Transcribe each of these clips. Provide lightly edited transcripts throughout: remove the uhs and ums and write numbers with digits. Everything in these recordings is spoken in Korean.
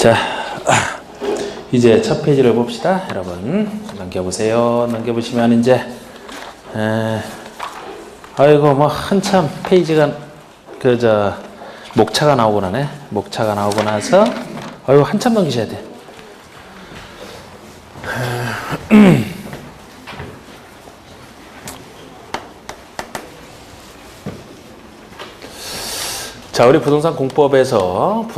자, 이제 첫 페이지를 봅시다. 여러분 넘겨보세요. 넘겨보시면 이제 아이고 뭐 한참 페이지가 목차가 나오고 나네. 목차가 나오고 나서 아이고 한참 넘기셔야 돼. 자, 우리 부동산 공법에서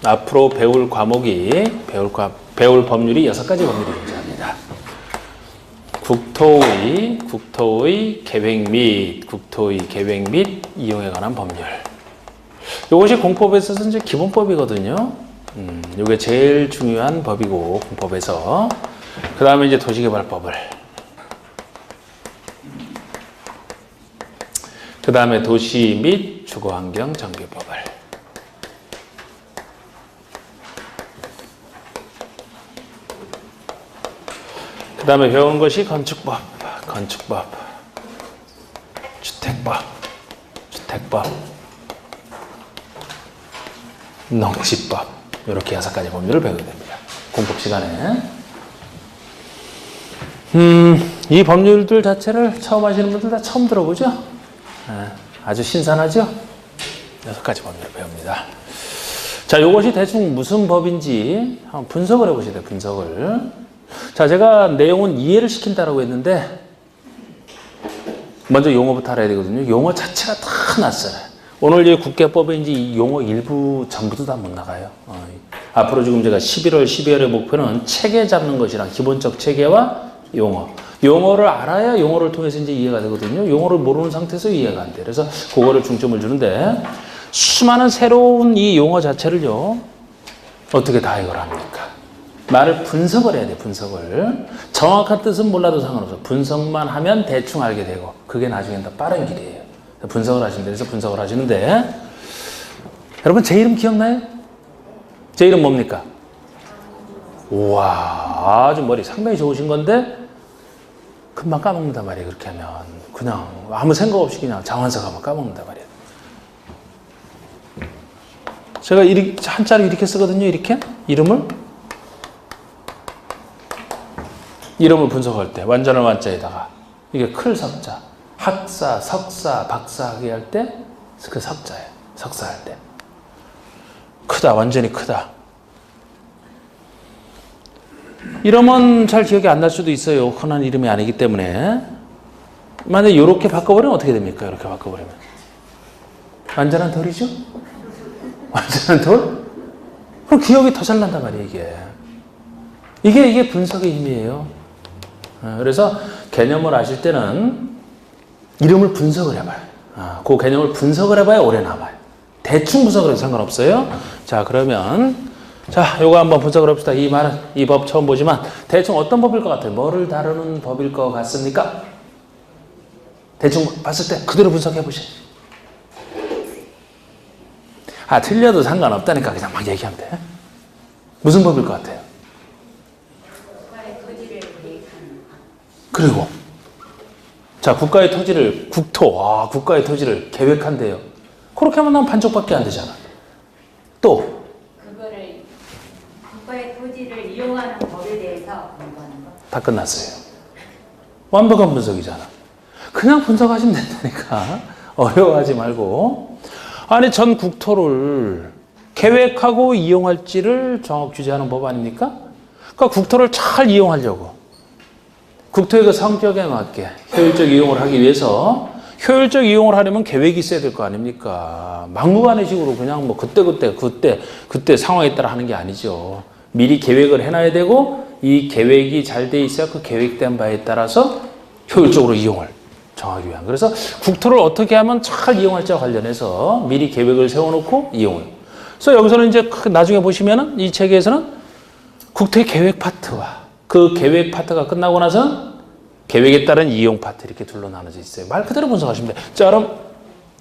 앞으로 배울 과목이 배울 법률이 6가지 법률이 존재합니다. 국토의 계획 및 이용에 관한 법률. 이것이 공법에 있어서 이제 기본법이거든요. 이게 제일 중요한 법이고 공법에서 그 다음에 이제 도시개발법을. 그 다음에 도시 및 주거환경 정비법을. 그 다음에 배운 것이 건축법, 주택법, 농지법. 이렇게 6가지 법률을 배우게 됩니다. 공법 시간에. 이 법률들 자체를 처음 하시는 분들 다 처음 들어보죠? 아주 신선하죠? 6가지 법률을 배웁니다. 자, 이것이 대충 무슨 법인지 한번 분석을 해보셔야 돼요. 분석을. 자, 제가 내용은 이해를 시킨다라고 했는데 먼저 용어부터 알아야 되거든요. 용어 자체가 다 낯설어요. 오늘 이 국계법에 이제 이 용어 일부 전부도 다 못 나가요. 앞으로 지금 제가 11월, 12월의 목표는 체계 잡는 것이랑 기본적 체계와 용어를 알아야 용어를 통해서 이제 이해가 되거든요. 용어를 모르는 상태에서 이해가 안 돼요. 그래서 그거를 중점을 주는데 수많은 새로운 이 용어 자체를요. 어떻게 다 이걸 합니까? 말을 분석을 해야 돼. 분석을. 정확한 뜻은 몰라도 상관없어. 분석만 하면 대충 알게 되고 그게 나중엔 더 빠른 길이에요. 분석을 하시는데 그래서 분석을 하시는데 여러분 제 이름 기억나요? 제 이름 뭡니까? 우와, 아주 머리 상당히 좋으신 건데 금방 까먹는단 말이에요. 그렇게 하면 그냥 아무 생각 없이 그냥 장환석 하면 까먹는단 말이에요. 제가 한자를 이렇게 쓰거든요. 이렇게 이름을 분석할 때 완전한 완자에다가 이게 클 석자, 학사, 석사, 박사 하게 할 때 그 석자예요. 석사 할 때 크다, 완전히 크다. 이러면 잘 기억이 안 날 수도 있어요. 흔한 이름이 아니기 때문에. 만약에 이렇게 바꿔버리면 어떻게 됩니까? 이렇게 바꿔버리면. 완전한 돌이죠? 완전한 돌? 그럼 기억이 더 잘 난단 말이에요, 이게. 이게 분석의 힘이에요. 그래서 개념을 아실 때는 이름을 분석을 해봐요. 그 개념을 분석을 해봐야 오래 남아요. 대충 분석을 해도 상관없어요. 자, 그러면 자, 요거 한번 분석을 해봅시다. 이 법 처음 보지만 대충 어떤 법일 것 같아요? 뭐를 다루는 법일 것 같습니까? 대충 봤을 때 그대로 분석해 보세요. 틀려도 상관없다니까 그냥 막 얘기하면 돼. 무슨 법일 것 같아요? 그리고 자, 국가의 토지를 국가의 토지를 계획한대요. 그렇게 하면 난 반쪽밖에 안 되잖아. 또 국가의 토지를 이용하는 법에 대해서 공부하는 거? 다 끝났어요. 완벽한 분석이잖아. 그냥 분석하시면 된다니까. 어려워하지 말고. 아니, 전 국토를 계획하고 이용할지를 정확 규제하는 법 아닙니까? 그러니까 국토를 잘 이용하려고. 국토의 그 성격에 맞게 효율적 이용을 하기 위해서 효율적 이용을 하려면 계획이 있어야 될 거 아닙니까? 막무가내식으로 그냥 뭐 그때 상황에 따라 하는 게 아니죠. 미리 계획을 해놔야 되고 이 계획이 잘 돼 있어야 그 계획된 바에 따라서 효율적으로 이용을 정하기 위한. 그래서 국토를 어떻게 하면 잘 이용할지와 관련해서 미리 계획을 세워놓고 이용을. 그래서 여기서는 이제 나중에 보시면은 이 책에서는 국토의 계획 파트와 그 계획 파트가 끝나고 나서 계획에 따른 이용 파트 이렇게 둘로 나눠져 있어요. 말 그대로 분석하시면 돼요. 자, 그럼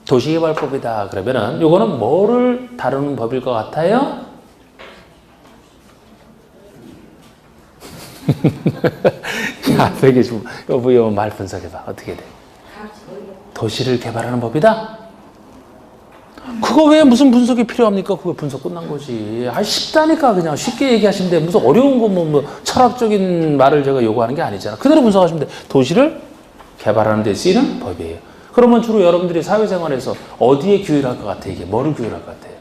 도시개발법이다. 그러면은 요거는 뭐를 다루는 법일 것 같아요? 야, 되게 좀 여보 말 분석해봐. 어떻게 돼? 도시를 개발하는 법이다? 그거 왜 무슨 분석이 필요합니까? 그거 분석 끝난 거지. 아, 쉽다니까. 그냥 쉽게 얘기하시면 돼. 무슨 어려운 거 뭐 철학적인 말을 제가 요구하는 게 아니잖아. 그대로 분석하시면 돼. 도시를 개발하는 데 쓰이는 법이에요. 그러면 주로 여러분들이 사회생활에서 어디에 규율할 것 같아? 이게 뭐를 규율할 것 같아요?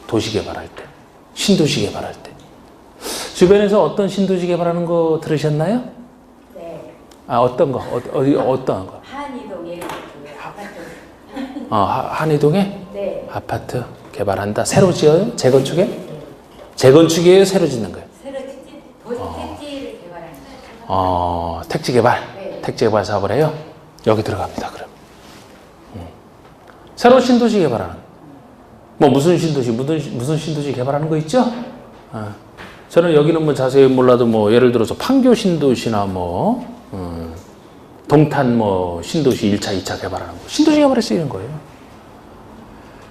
도시 개발할 때. 신도시 개발할 때. 주변에서 어떤 신도시 개발하는 거 들으셨나요? 네. 아, 어떤 거? 어떤 거? 한이동에 아파트. 한이동에 네. 아파트 개발한다. 새로 지어요? 재건축에? 재건축이에요? 새로 짓는 거예요? 새로 도시 택지를 개발하는 거예요. 택지 개발. 네. 택지 개발 사업을 해요? 여기 들어갑니다, 그럼. 새로 신도시 개발하는. 뭐 무슨 신도시 개발하는 거 있죠? 저는 여기는 뭐 자세히 몰라도 뭐 예를 들어서 판교 신도시나 동탄 신도시 1차, 2차 개발하는 거. 신도시 개발에 쓰이는 거예요.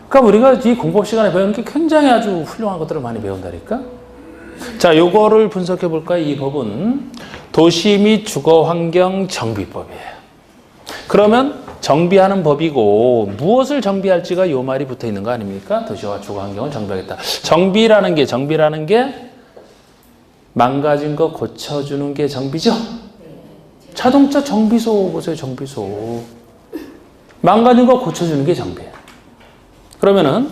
그러니까 우리가 이 공법 시간에 배우는 게 굉장히 아주 훌륭한 것들을 많이 배운다니까. 자, 요거를 분석해 볼까요? 이 법은 도시 및 주거 환경 정비법이에요. 그러면 정비하는 법이고 무엇을 정비할지가 요 말이 붙어 있는 거 아닙니까? 도시와 주거 환경을 정비하겠다. 정비라는 게 망가진 거 고쳐주는 게 정비죠? 자동차 정비소 보세요, 정비소. 망가진 거 고쳐주는 게 정비예요. 그러면은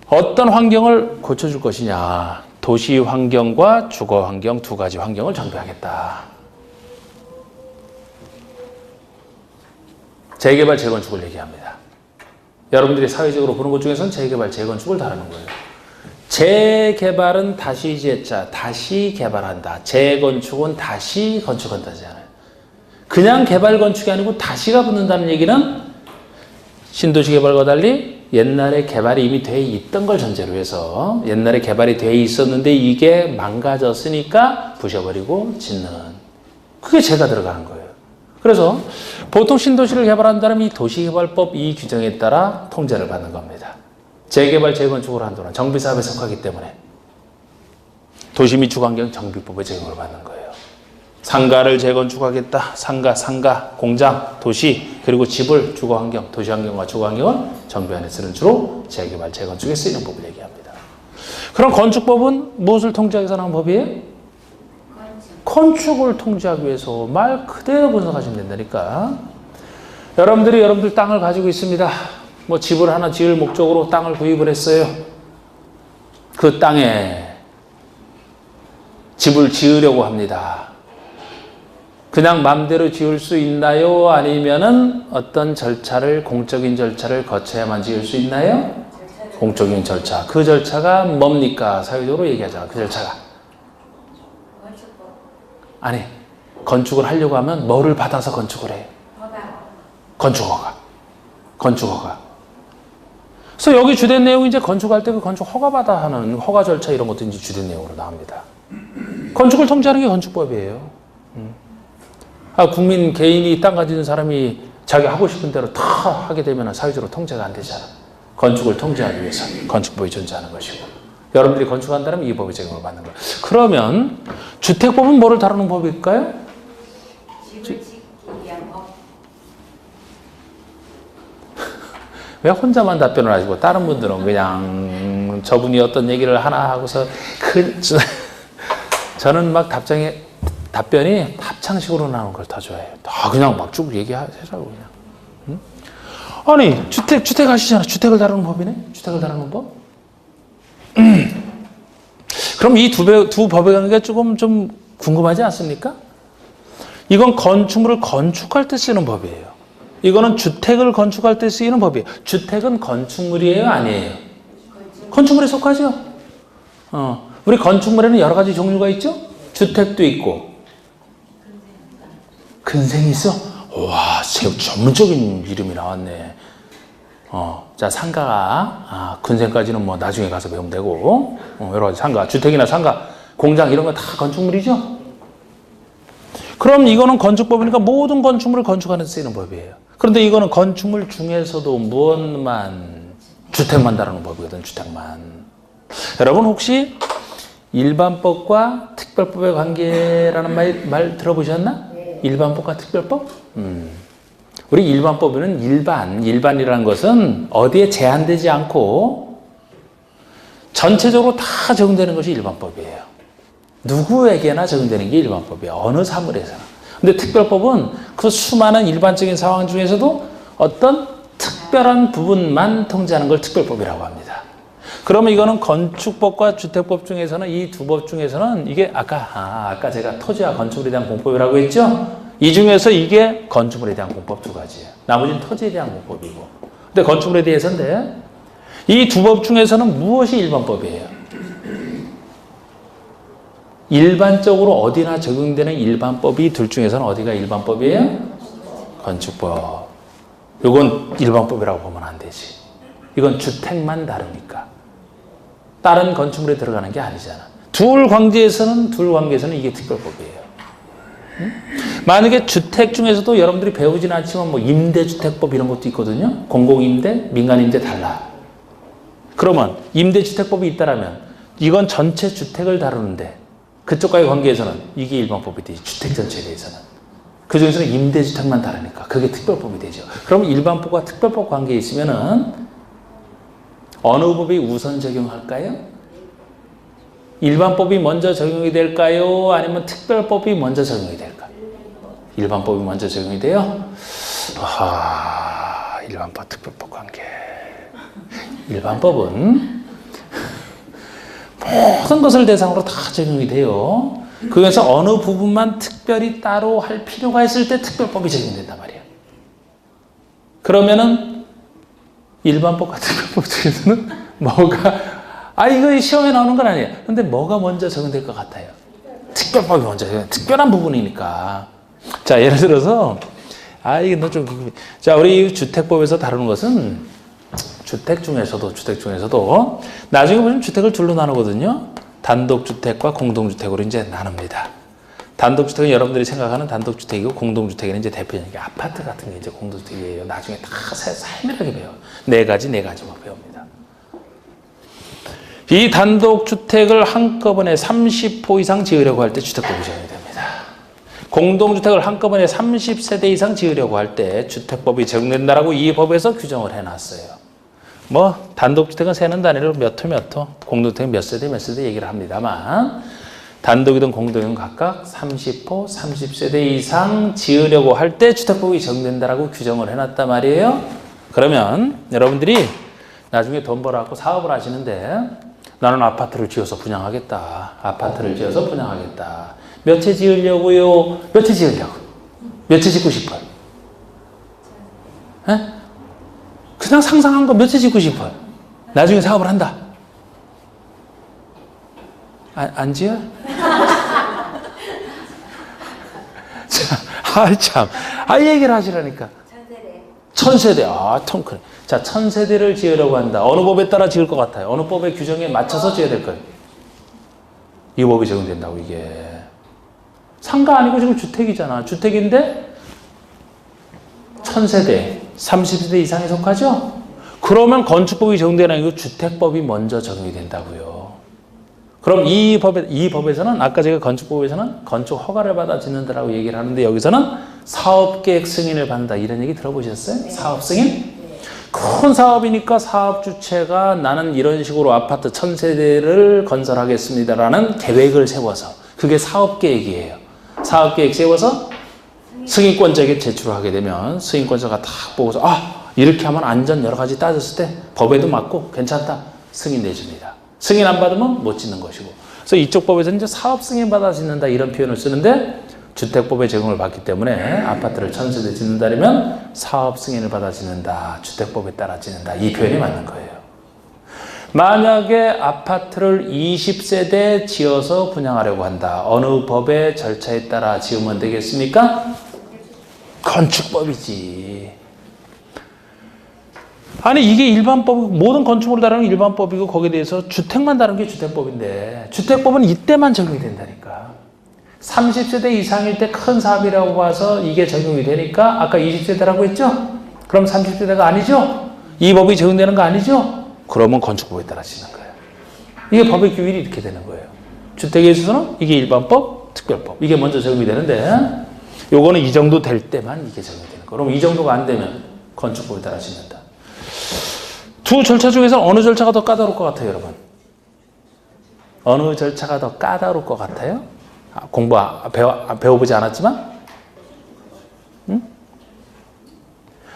어떤 환경을 고쳐줄 것이냐. 도시 환경과 주거 환경 두 가지 환경을 정비하겠다. 재개발, 재건축을 얘기합니다. 여러분들이 사회적으로 보는 것 중에서는 재개발, 재건축을 다루는 거예요. 재개발은 다시 재자, 다시 개발한다. 재건축은 다시 건축한다잖아요. 그냥 개발 건축이 아니고 다시가 붙는다는 얘기는 신도시 개발과 달리 옛날에 개발이 이미 돼 있던 걸 전제로 해서 옛날에 개발이 돼 있었는데 이게 망가졌으니까 부셔버리고 짓는. 그게 재가 들어가는 거예요. 그래서 보통 신도시를 개발한다면 이 도시개발법 이 규정에 따라 통제를 받는 겁니다. 재개발, 재건축을 한도는 정비사업에 속하기 때문에 도시 및 주거환경 정비법의 적용을 받는 거예요. 상가를 재건축하겠다. 상가, 공장, 도시, 그리고 집을 주거환경, 도시환경과 주거환경을 정비하는 데 쓰는 주로 재개발, 재건축에 쓰이는 법을 얘기합니다. 그럼 건축법은 무엇을 통제하기 위해서 나온 법이에요? 건축을 통제하기 위해서 말 그대로 분석하시면 된다니까. 여러분들 땅을 가지고 있습니다. 뭐 집을 하나 지을 목적으로 땅을 구입을 했어요. 그 땅에 집을 지으려고 합니다. 그냥 맘대로 지을 수 있나요? 아니면은 어떤 공적인 절차를 거쳐야만 지을 수 있나요? 공적인 절차. 그 절차가 뭡니까? 사회적으로 얘기하자. 그 절차가. 아니, 건축을 하려고 하면 뭐를 받아서 건축을 해요? 건축허가. 그래서 여기 주된 내용이 이제 건축할 때 그 건축 허가받아 하는 허가 절차 이런 것도 이제 주된 내용으로 나옵니다. 건축을 통제하는 게 건축법이에요. 국민 개인이 땅 가지는 사람이 자기 하고 싶은 대로 다 하게 되면 사회적으로 통제가 안 되잖아. 건축을 통제하기 위해서 건축법이 존재하는 것이고 여러분들이 건축한다면 이 법의 적용을 받는 거예요. 그러면 주택법은 뭐를 다루는 법일까요? 집을 짓기 위한 법. 왜 혼자만 답변을 하시고 다른 분들은 그냥 저분이 어떤 얘기를 하나 하고서 저는 막 답변이 합창식으로 나오는 걸 더 좋아해요. 다 그냥 막 쭉 얘기하시라고 그냥. 응? 아니 주택 하시잖아. 주택을 다루는 법이네. 주택을 다루는 법. 그럼 이 두 법의 관계가 조금 좀 궁금하지 않습니까? 이건 건축물을 건축할 때 쓰는 법이에요. 이거는 주택을 건축할 때 쓰이는 법이에요. 주택은 건축물이에요? 아니에요? 건축물에 속하죠? 우리 건축물에는 여러 가지 종류가 있죠? 주택도 있고 근생이 있어? 와, 전문적인 이름이 나왔네. 자, 상가가 근생까지는 뭐 나중에 가서 배우면 되고 여러 가지 상가, 주택이나 상가, 공장 이런 거 다 건축물이죠? 그럼 이거는 건축법이니까 모든 건축물을 건축하는 데 쓰이는 법이에요. 그런데 이거는 건축물 중에서도 무엇만 주택만 다루는 법이거든. 주택만. 여러분 혹시 일반법과 특별법의 관계라는 말 들어보셨나? 네. 일반법과 특별법? 우리 일반법에는 일반이라는 것은 어디에 제한되지 않고 전체적으로 다 적용되는 것이 일반법이에요. 누구에게나 적용되는 게 일반법이에요. 어느 사물에서나. 근데 특별법은 그 수많은 일반적인 상황 중에서도 어떤 특별한 부분만 통제하는 걸 특별법이라고 합니다. 그러면 이거는 건축법과 주택법 중에서는 이 두 법 중에서는 이게 아까 제가 토지와 건축물에 대한 공법이라고 했죠? 이 중에서 이게 건축물에 대한 공법 두 가지예요. 나머지는 토지에 대한 공법이고. 근데 건축물에 대해서인데 이 두 법 중에서는 무엇이 일반법이에요? 일반적으로 어디나 적용되는 일반법이 둘 중에서는 어디가 일반법이에요? 건축법. 이건 일반법이라고 보면 안 되지. 이건 주택만 다루니까. 다른 건축물에 들어가는 게 아니잖아. 둘 관계에서는 이게 특별법이에요. 응? 만약에 주택 중에서도 여러분들이 배우지는 않지만 뭐 임대주택법 이런 것도 있거든요. 공공임대, 민간임대 달라. 그러면 임대주택법이 있다라면 이건 전체 주택을 다루는데 그쪽과의 관계에서는 이게 일반법이 되지. 주택 전체에 대해서는. 그 중에서는 임대주택만 다루니까 그게 특별법이 되죠. 그러면 일반법과 특별법 관계에 있으면은 어느 법이 우선 적용할까요? 일반법이 먼저 적용이 될까요? 아니면 특별법이 먼저 적용이 될까요? 일반법이 먼저 적용이 돼요? 일반법, 특별법 관계. 일반법은 모든 것을 대상으로 다 적용이 돼요. 그래서 어느 부분만 특별히 따로 할 필요가 있을 때 특별법이 적용된단 말이에요. 그러면은 일반법 같은 법 중에서는 이거 시험에 나오는 건 아니에요. 근데 뭐가 먼저 적용될 것 같아요? 특별법이 먼저 특별한 부분이니까. 자, 예를 들어서 이게 너 좀 자, 우리 주택법에서 다루는 것은 주택 중에서도 나중에 보면 주택을 둘로 나누거든요. 단독주택과 공동주택으로 이제 나눕니다. 단독주택은 여러분들이 생각하는 단독주택이고 공동주택에는 이제 대표적인 게 아파트 같은 게 이제 공동주택이에요. 나중에 다 살밀하게 배워요. 네 가지만 배웁니다. 이 단독주택을 한꺼번에 30호 이상 지으려고 할 때 주택법이 적용이 됩니다. 공동주택을 한꺼번에 30세대 이상 지으려고 할 때 주택법이 적용된다라고 이 법에서 규정을 해놨어요. 단독주택은 세는 단위로 몇 호, 공동주택은 몇 세대 얘기를 합니다만 단독이든 공동이든 각각 30호, 30세대 이상 지으려고 할 때 주택법이 적용된다라고 규정을 해놨단 말이에요. 그러면 여러분들이 나중에 돈 벌어갖고 사업을 하시는데 나는 아파트를 지어서 분양하겠다. 몇 채 지으려고요? 몇 채 짓고 싶어요? 에? 그냥 상상한 거 몇 채 짓고 싶어요? 나중에 사업을 한다. 안 지어? 이 얘기를 하시라니까. 천세대. 통 크네. 자, 천세대를 지으려고 한다. 어느 법에 따라 지을 것 같아요? 어느 법의 규정에 맞춰서 지어야 될 거예요? 이 법이 적용된다고, 이게. 상가 아니고 지금 주택이잖아. 주택인데, 천세대, 30세대 이상에 속하죠? 그러면 건축법이 적용되는 아니고 주택법이 먼저 적용이 된다고요. 그럼 이 법에서는 아까 제가 건축법에서는 건축 허가를 받아 짓는다라고 얘기를 하는데 여기서는 사업계획 승인을 받는다 이런 얘기 들어보셨어요? 네. 사업 승인? 네. 큰 사업이니까 사업 주체가 나는 이런 식으로 아파트 1000세대를 건설하겠습니다라는 계획을 세워서 그게 사업계획이에요. 사업계획 세워서 승인권자에게 제출을 하게 되면 승인권자가 딱 보고서 이렇게 하면 안전 여러 가지 따졌을 때 법에도 맞고 괜찮다 승인 내줍니다. 승인 안 받으면 못 짓는 것이고. 그래서 이쪽 법에서는 이제 사업 승인 받아 짓는다 이런 표현을 쓰는데 주택법의 적용을 받기 때문에 아파트를 1000세대 짓는다면 사업 승인을 받아 짓는다. 주택법에 따라 짓는다. 이 표현이 맞는 거예요. 만약에 아파트를 20세대 지어서 분양하려고 한다. 어느 법의 절차에 따라 지으면 되겠습니까? 건축법이지. 아니 이게 일반법, 모든 건축물을 다루는 일반법이고 거기에 대해서 주택만 다루는 게 주택법인데 주택법은 이때만 적용이 된다니까. 30세대 이상일 때 큰 사업이라고 봐서 이게 적용이 되니까 아까 20세대라고 했죠? 그럼 30세대가 아니죠? 이 법이 적용되는 거 아니죠? 그러면 건축법에 따라 지는 거예요. 이게 법의 규율이 이렇게 되는 거예요. 주택에 있어서는 이게 일반법, 특별법. 이게 먼저 적용이 되는데 요거는 이 정도 될 때만 이게 적용되는 거. 그럼 이 정도가 안 되면 건축법에 따라 짓는다. 두 절차 중에서 어느 절차가 더 까다로울 것 같아요, 여러분? 어느 절차가 더 까다로울 것 같아요? 배워보지 않았지만? 응?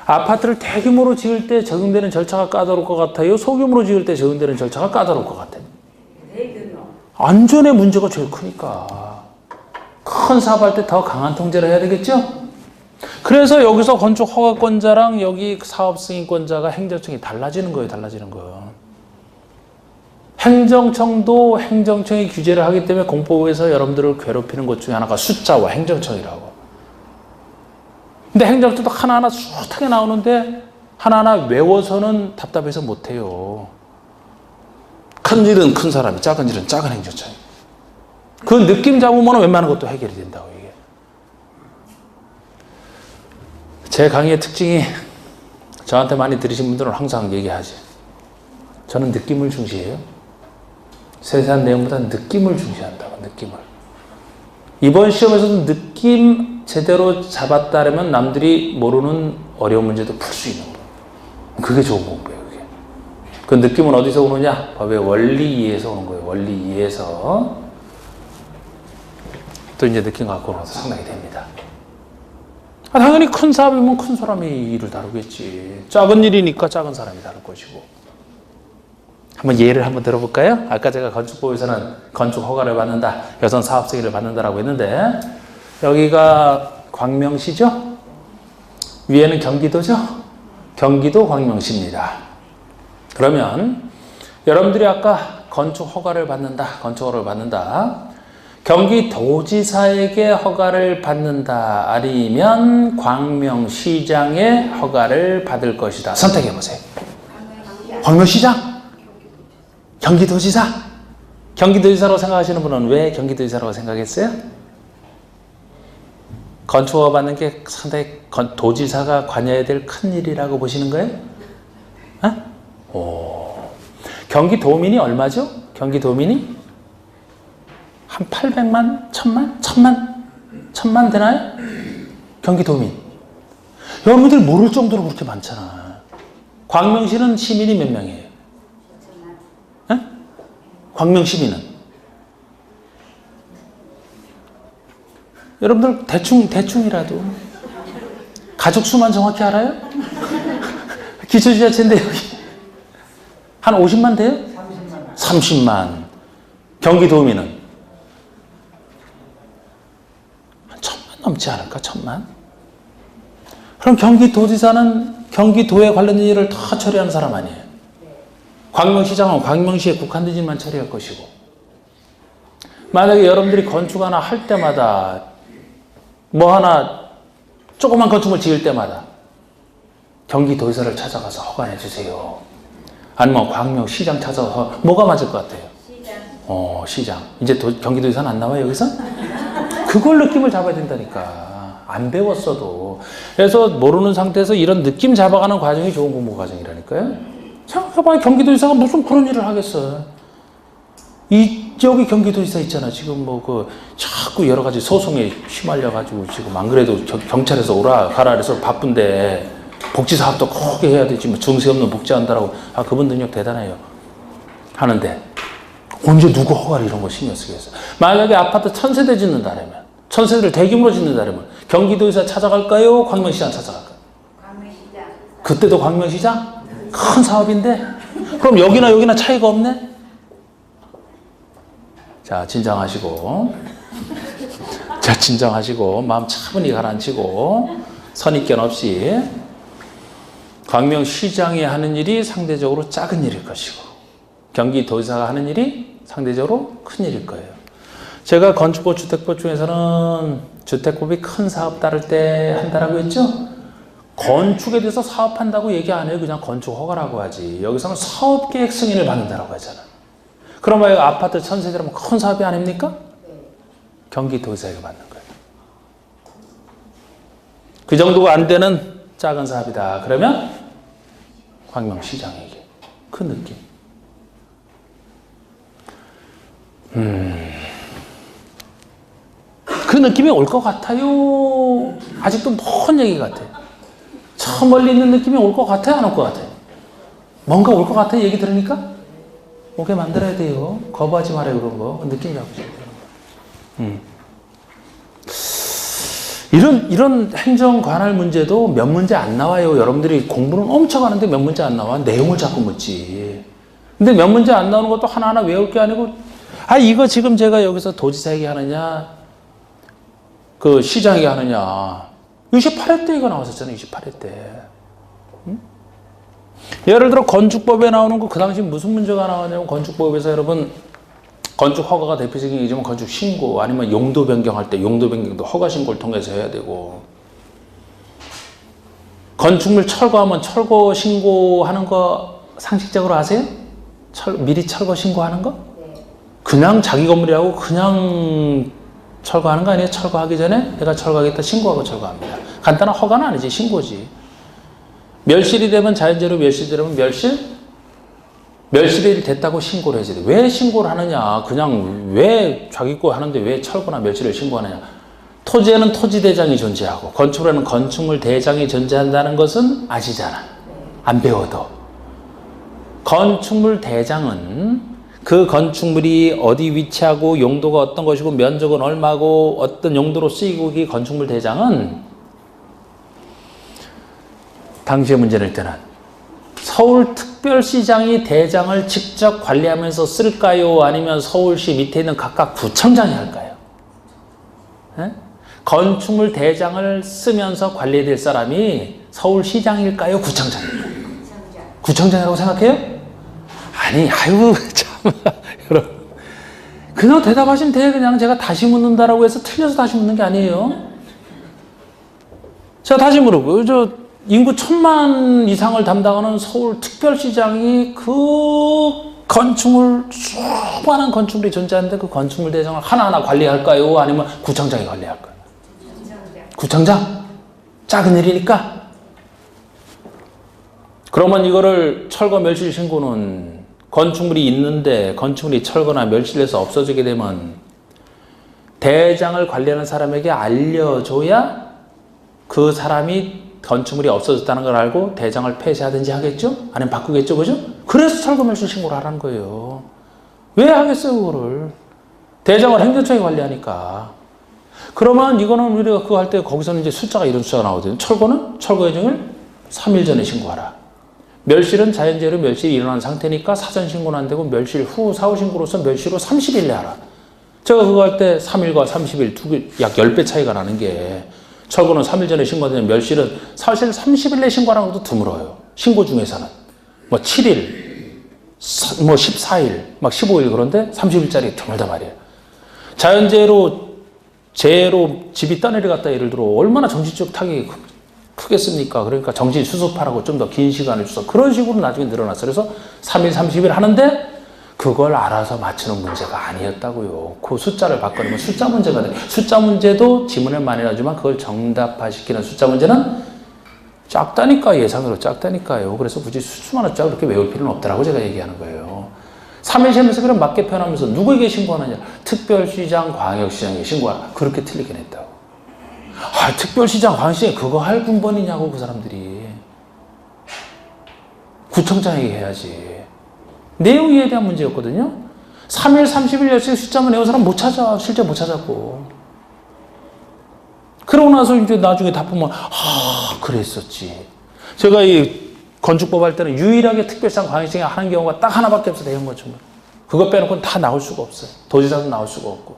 아파트를 대규모로 지을 때 적용되는 절차가 까다로울 것 같아요? 소규모로 지을 때 적용되는 절차가 까다로울 것 같아요? 안전의 문제가 제일 크니까. 큰 사업할 때 더 강한 통제를 해야 되겠죠? 그래서 여기서 건축 허가권자랑 여기 사업 승인권자가 행정청이 달라지는 거예요, 달라지는 거. 행정청도 행정청이 규제를 하기 때문에 공법에서 여러분들을 괴롭히는 것 중에 하나가 숫자와 행정청이라고. 근데 행정청도 하나하나 숱하게 나오는데 하나하나 외워서는 답답해서 못해요. 큰 일은 큰 사람이, 작은 일은 작은 행정청이. 그 느낌 잡으면 웬만한 것도 해결이 된다고, 이게. 제 강의의 특징이 저한테 많이 들으신 분들은 항상 얘기하지. 저는 느낌을 중시해요. 세세한 내용보다 느낌을 중시한다고, 느낌을. 이번 시험에서도 느낌 제대로 잡았다면 남들이 모르는 어려운 문제도 풀 수 있는 거. 그게 좋은 공부예요, 그게. 그 느낌은 어디서 오느냐? 법의 원리 이해에서 오는 거예요, 원리 이해에서. 또 이제 느낌 갖고 오는 것도 상당히 됩니다. 당연히 큰 사업이면 큰 사람이 일을 다루겠지. 작은 일이니까 작은 사람이 다룰 것이고. 한번 예를 한번 들어볼까요? 아까 제가 건축법에서는 건축 허가를 받는다, 여선 사업 승인을 받는다라고 했는데 여기가 광명시죠? 위에는 경기도죠? 경기도 광명시입니다. 그러면 여러분들이 아까 건축 허가를 받는다, 건축 허가를 받는다. 경기도지사에게 허가를 받는다, 아니면 광명시장의 허가를 받을 것이다. 선택해보세요. 광명시장? 경기도지사? 경기도지사라고 생각하시는 분은 왜 경기도지사라고 생각했어요? 건축허가 받는 게 상당히 도지사가 관여해야 될 큰일이라고 보시는 거예요? 경기도민이 얼마죠? 경기도민이? 한 800만? 1000만? 1000만 되나요? 경기도민. 여러분들 모를 정도로 그렇게 많잖아. 광명시는 시민이 몇 명이에요? 광명 시민은? 여러분들 대충이라도 가족 수만 정확히 알아요? 기초지자체인데 여기 한 50만 돼요? 30만. 경기도민은? 한 1000만 넘지 않을까? 1000만? 그럼 경기도지사는 경기도에 관련된 일을 다 처리하는 사람 아니에요? 광명시장은 광명시에 국한된 일만 처리할 것이고, 만약에 여러분들이 건축 하나 할 때마다 뭐 하나 조그만 건축을 지을 때마다 경기도지사를 찾아가서 허가해 주세요, 아니면 광명시장 찾아서 뭐가 맞을 것 같아요? 시장. 이제 경기도지사는 안 나와요, 여기서? 그걸 느낌을 잡아야 된다니까. 안 배웠어도. 그래서 모르는 상태에서 이런 느낌 잡아가는 과정이 좋은 공부 과정이라니까요. 생각해봐요. 경기도지사가 무슨 그런 일을 하겠어. 여기 경기도지사 있잖아. 지금 자꾸 여러 가지 소송에 휘말려가지고 지금 안 그래도 경찰에서 오라 가라 그래서 바쁜데 복지사업도 크게 해야 되지. 증세 없는 복지한다라고. 그분 능력 대단해요. 하는데 언제 누구 허가를 이런 거 신경 쓰겠어. 만약에 아파트 1000세대 짓는다라면, 1000세대를 대규모로 짓는다라면 경기도지사 찾아갈까요? 광명시장 찾아갈까요? 광명시장. 그때도 광명시장? 큰 사업인데? 그럼 여기나 차이가 없네? 자, 진정하시고. 마음 차분히 가라앉히고, 선입견 없이. 광명시장이 하는 일이 상대적으로 작은 일일 것이고, 경기도지사가 하는 일이 상대적으로 큰 일일 거예요. 제가 건축법, 주택법 중에서는 주택법이 큰 사업 따를 때 한다라고 했죠? 건축에 대해서 사업한다고 얘기 안 해요. 그냥 건축 허가라고 하지. 여기서는 사업계획 승인을 받는다라고 하잖아. 그러면 아파트 1000세대라면 큰 사업이 아닙니까? 경기도지사에게 받는 거예요. 그 정도가 안 되는 작은 사업이다. 그러면 광명시장에게. 그 느낌. 그 느낌이 올 것 같아요? 아직도 먼 얘기 같아. 저 멀리 있는 느낌이 올 것 같아요? 안 올 것 같아요? 뭔가 올 것 같아요? 얘기 들으니까? 오게 만들어야 돼요. 거부하지 말아요, 그런 거. 느낌 잡으셔야 돼요. 이런 행정 관할 문제도 몇 문제 안 나와요. 여러분들이 공부는 엄청 하는데 몇 문제 안 나와. 내용을 자꾸 묻지. 근데 몇 문제 안 나오는 것도 하나하나 외울 게 아니고, 이거 지금 제가 여기서 도지사에게 하느냐, 그 시장에게 하느냐. 68회 때 이거 나왔었잖아요. 68회 때. 예를 들어 건축법에 나오는 거 그 당시 무슨 문제가 나왔냐면 건축법에서 여러분 건축 허가가 대표적인 얘기지만 건축 신고 아니면 용도 변경할 때 용도 변경도 허가 신고를 통해서 해야 되고 건축물 철거하면 철거 신고하는 거 상식적으로 아세요? 미리 철거 신고하는 거? 그냥 자기 건물이라고 그냥 철거하는 거 아니에요? 철거하기 전에 내가 철거하겠다 신고하고 철거합니다. 간단한 허가는 아니지 신고지. 멸실이 되면 자연재해로 멸실이 되면 멸실이 됐다고 신고를 해야지. 왜 신고를 하느냐? 그냥 왜 자기 거 하는데 왜 철거나 멸실을 신고하느냐? 토지에는 토지대장이 존재하고 건축물에는 건축물 대장이 존재한다는 것은 아시잖아. 안 배워도. 건축물 대장은 그 건축물이 어디 위치하고 용도가 어떤 것이고 면적은 얼마고 어떤 용도로 쓰이고 이 건축물 대장은 당시의 문제일 때는 서울특별시장이 대장을 직접 관리하면서 쓸까요? 아니면 서울시 밑에 있는 각각 구청장이 할까요? 네? 건축물 대장을 쓰면서 관리될 사람이 서울시장일까요? 구청장일까요? 구청장이라고 생각해요? 아니, 참. 여러분. 그냥 대답하시면 돼. 그냥 제가 다시 묻는다라고 해서 틀려서 다시 묻는 게 아니에요. 자, 다시 물어보고. 인구 1000만 이상을 담당하는 서울특별시장이 그 건축물, 수많은 건축물이 존재하는데 그 건축물 대장을 하나하나 관리할까요? 아니면 구청장이 관리할까요? 구청장? 작은 일이니까? 그러면 이거를 철거 멸실 신고는 건축물이 있는데 건축물이 철거나 멸실해서 없어지게 되면 대장을 관리하는 사람에게 알려줘야 그 사람이 건축물이 없어졌다는 걸 알고 대장을 폐쇄하든지 하겠죠? 아니면 바꾸겠죠? 그죠? 그래서 철거 멸실 신고를 하라는 거예요. 왜 하겠어요, 그거를? 대장을 행정청이 관리하니까. 그러면 이거는 우리가 그거 할 때 거기서는 이제 숫자가 이런 숫자가 나오거든요. 철거는 철거 예정일 3일 전에 신고하라. 멸실은 자연재해로 멸실이 일어난 상태니까 사전 신고는 안 되고 멸실 후 사후 신고로서 멸실 후 30일 내에 하라. 제가 그거 할 때 3일과 30일 약 10배 차이가 나는 게 철거는 3일 전에 신고하면 멸실은 사실 30일 내에 신고하는 것도 드물어요. 신고 중에서는. 뭐 7일, 뭐 14일, 막 15일 그런데 30일짜리 드물단 말이에요. 자연재해로 재해로 집이 떠내려갔다 예를 들어 얼마나 정신적 타격이 크겠습니까? 그러니까 정신 수습하라고 좀 더 긴 시간을 줘서 그런 식으로 나중에 늘어났어요. 그래서 3일, 30일 하는데 그걸 알아서 맞추는 문제가 아니었다고요. 그 숫자를 바꿔내면 숫자 문제가 돼. 숫자 문제도 지문을 많이 놔주면 그걸 정답화시키는 숫자 문제는 작다니까 예상으로 작다니까요. 그래서 굳이 수많은 숫자 그렇게 외울 필요는 없다라고 제가 얘기하는 거예요. 3일 시험에서 그럼 맞게 표현하면서 누구에게 신고하느냐? 특별시장, 광역시장에 신고하라. 그렇게 틀리긴 했다고. 특별시장, 광역시장에 그거 할 군번이냐고 그 사람들이. 구청장에게 해야지. 내용 이해에 대한 문제였거든요. 3일, 30일, 열씩 숫자만 외운 사람 못 찾아. 실제 못 찾았고. 그러고 나서 이제 나중에 다 보면, 그랬었지. 제가 이 건축법 할 때는 유일하게 특별시장, 광역시장에 하는 경우가 딱 하나밖에 없어, 대형 건축물. 그거 빼놓고는 다 나올 수가 없어요. 도지사도 나올 수가 없고.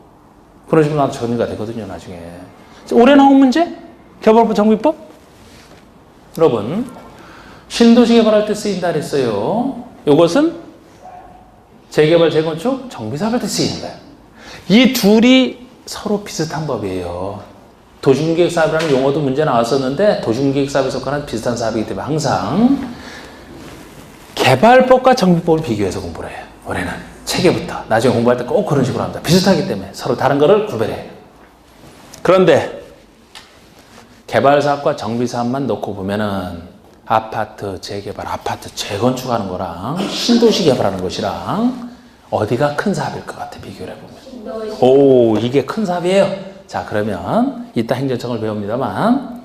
그런 식으로 나도 정리가 되거든요, 나중에. 올해 나온 문제? 개발부 정비법? 여러분, 신도시 개발할 때 쓰인다 그랬어요. 이것은 재개발, 재건축, 정비사업할 때 쓰이는 거예요. 이 둘이 서로 비슷한 법이에요. 도시계획사업이라는 용어도 문제 나왔었는데 도시계획사업에 속하는 비슷한 사업이기 때문에 항상 개발법과 정비법을 비교해서 공부를 해요. 올해는 체계부터. 나중에 공부할 때 꼭 그런 식으로 합니다. 비슷하기 때문에 서로 다른 거를 구별해요. 그런데 개발사업과 정비사업만 놓고 보면은 아파트 재개발, 아파트 재건축하는 거랑 신도시 개발하는 것이랑 어디가 큰 사업일 것 같아, 비교를 해보면. 오, 이게 큰 사업이에요. 자, 그러면 이따 행정청을 배웁니다만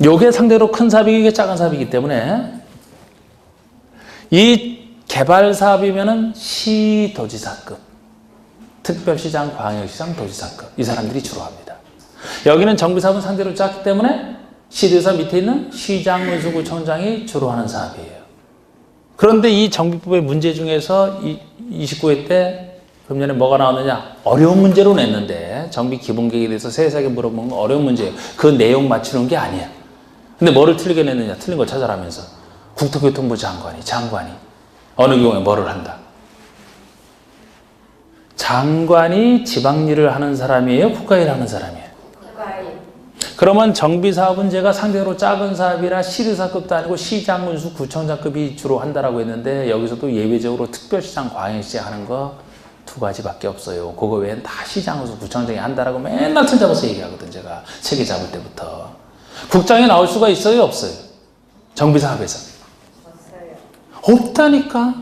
요게 상대로 큰 사업이고 이게 작은 사업이기 때문에 이 개발 사업이면은 시도지사급, 특별시장, 광역시장, 도지사급 이 사람들이 주로 합니다. 여기는 정비사업은 상대로 작기 때문에 시도지사 밑에 있는 시장, 문수구청장이 주로 하는 사업이에요. 그런데 이 정비법의 문제 중에서 29회 때 금년에 뭐가 나왔느냐? 어려운 문제로 냈는데 정비 기본계획에 대해서 세세하게 물어보는 건 어려운 문제예요. 그 내용 맞추는 게 아니야. 근데 뭐를 틀리게 냈느냐? 틀린 걸 찾아라면서 국토교통부 장관이 어느 경우에 뭐를 한다? 장관이 지방일을 하는 사람이에요? 국가일을 하는 사람이에요? 국가일. 그러면 정비사업은 제가 상대로 작은 사업이라 시도사급도 아니고 시장, 군수, 구청장급이 주로 한다라고 했는데 여기서도 예외적으로 특별시장, 광역시장 하는 거 두 가지밖에 없어요. 그거 외엔 다 시장, 군수, 구청장이 한다라고 맨날 틈 잡아서 얘기하거든 제가 체계 잡을 때부터. 국장이 나올 수가 있어요? 없어요? 정비사업에서. 없어요. 없다니까.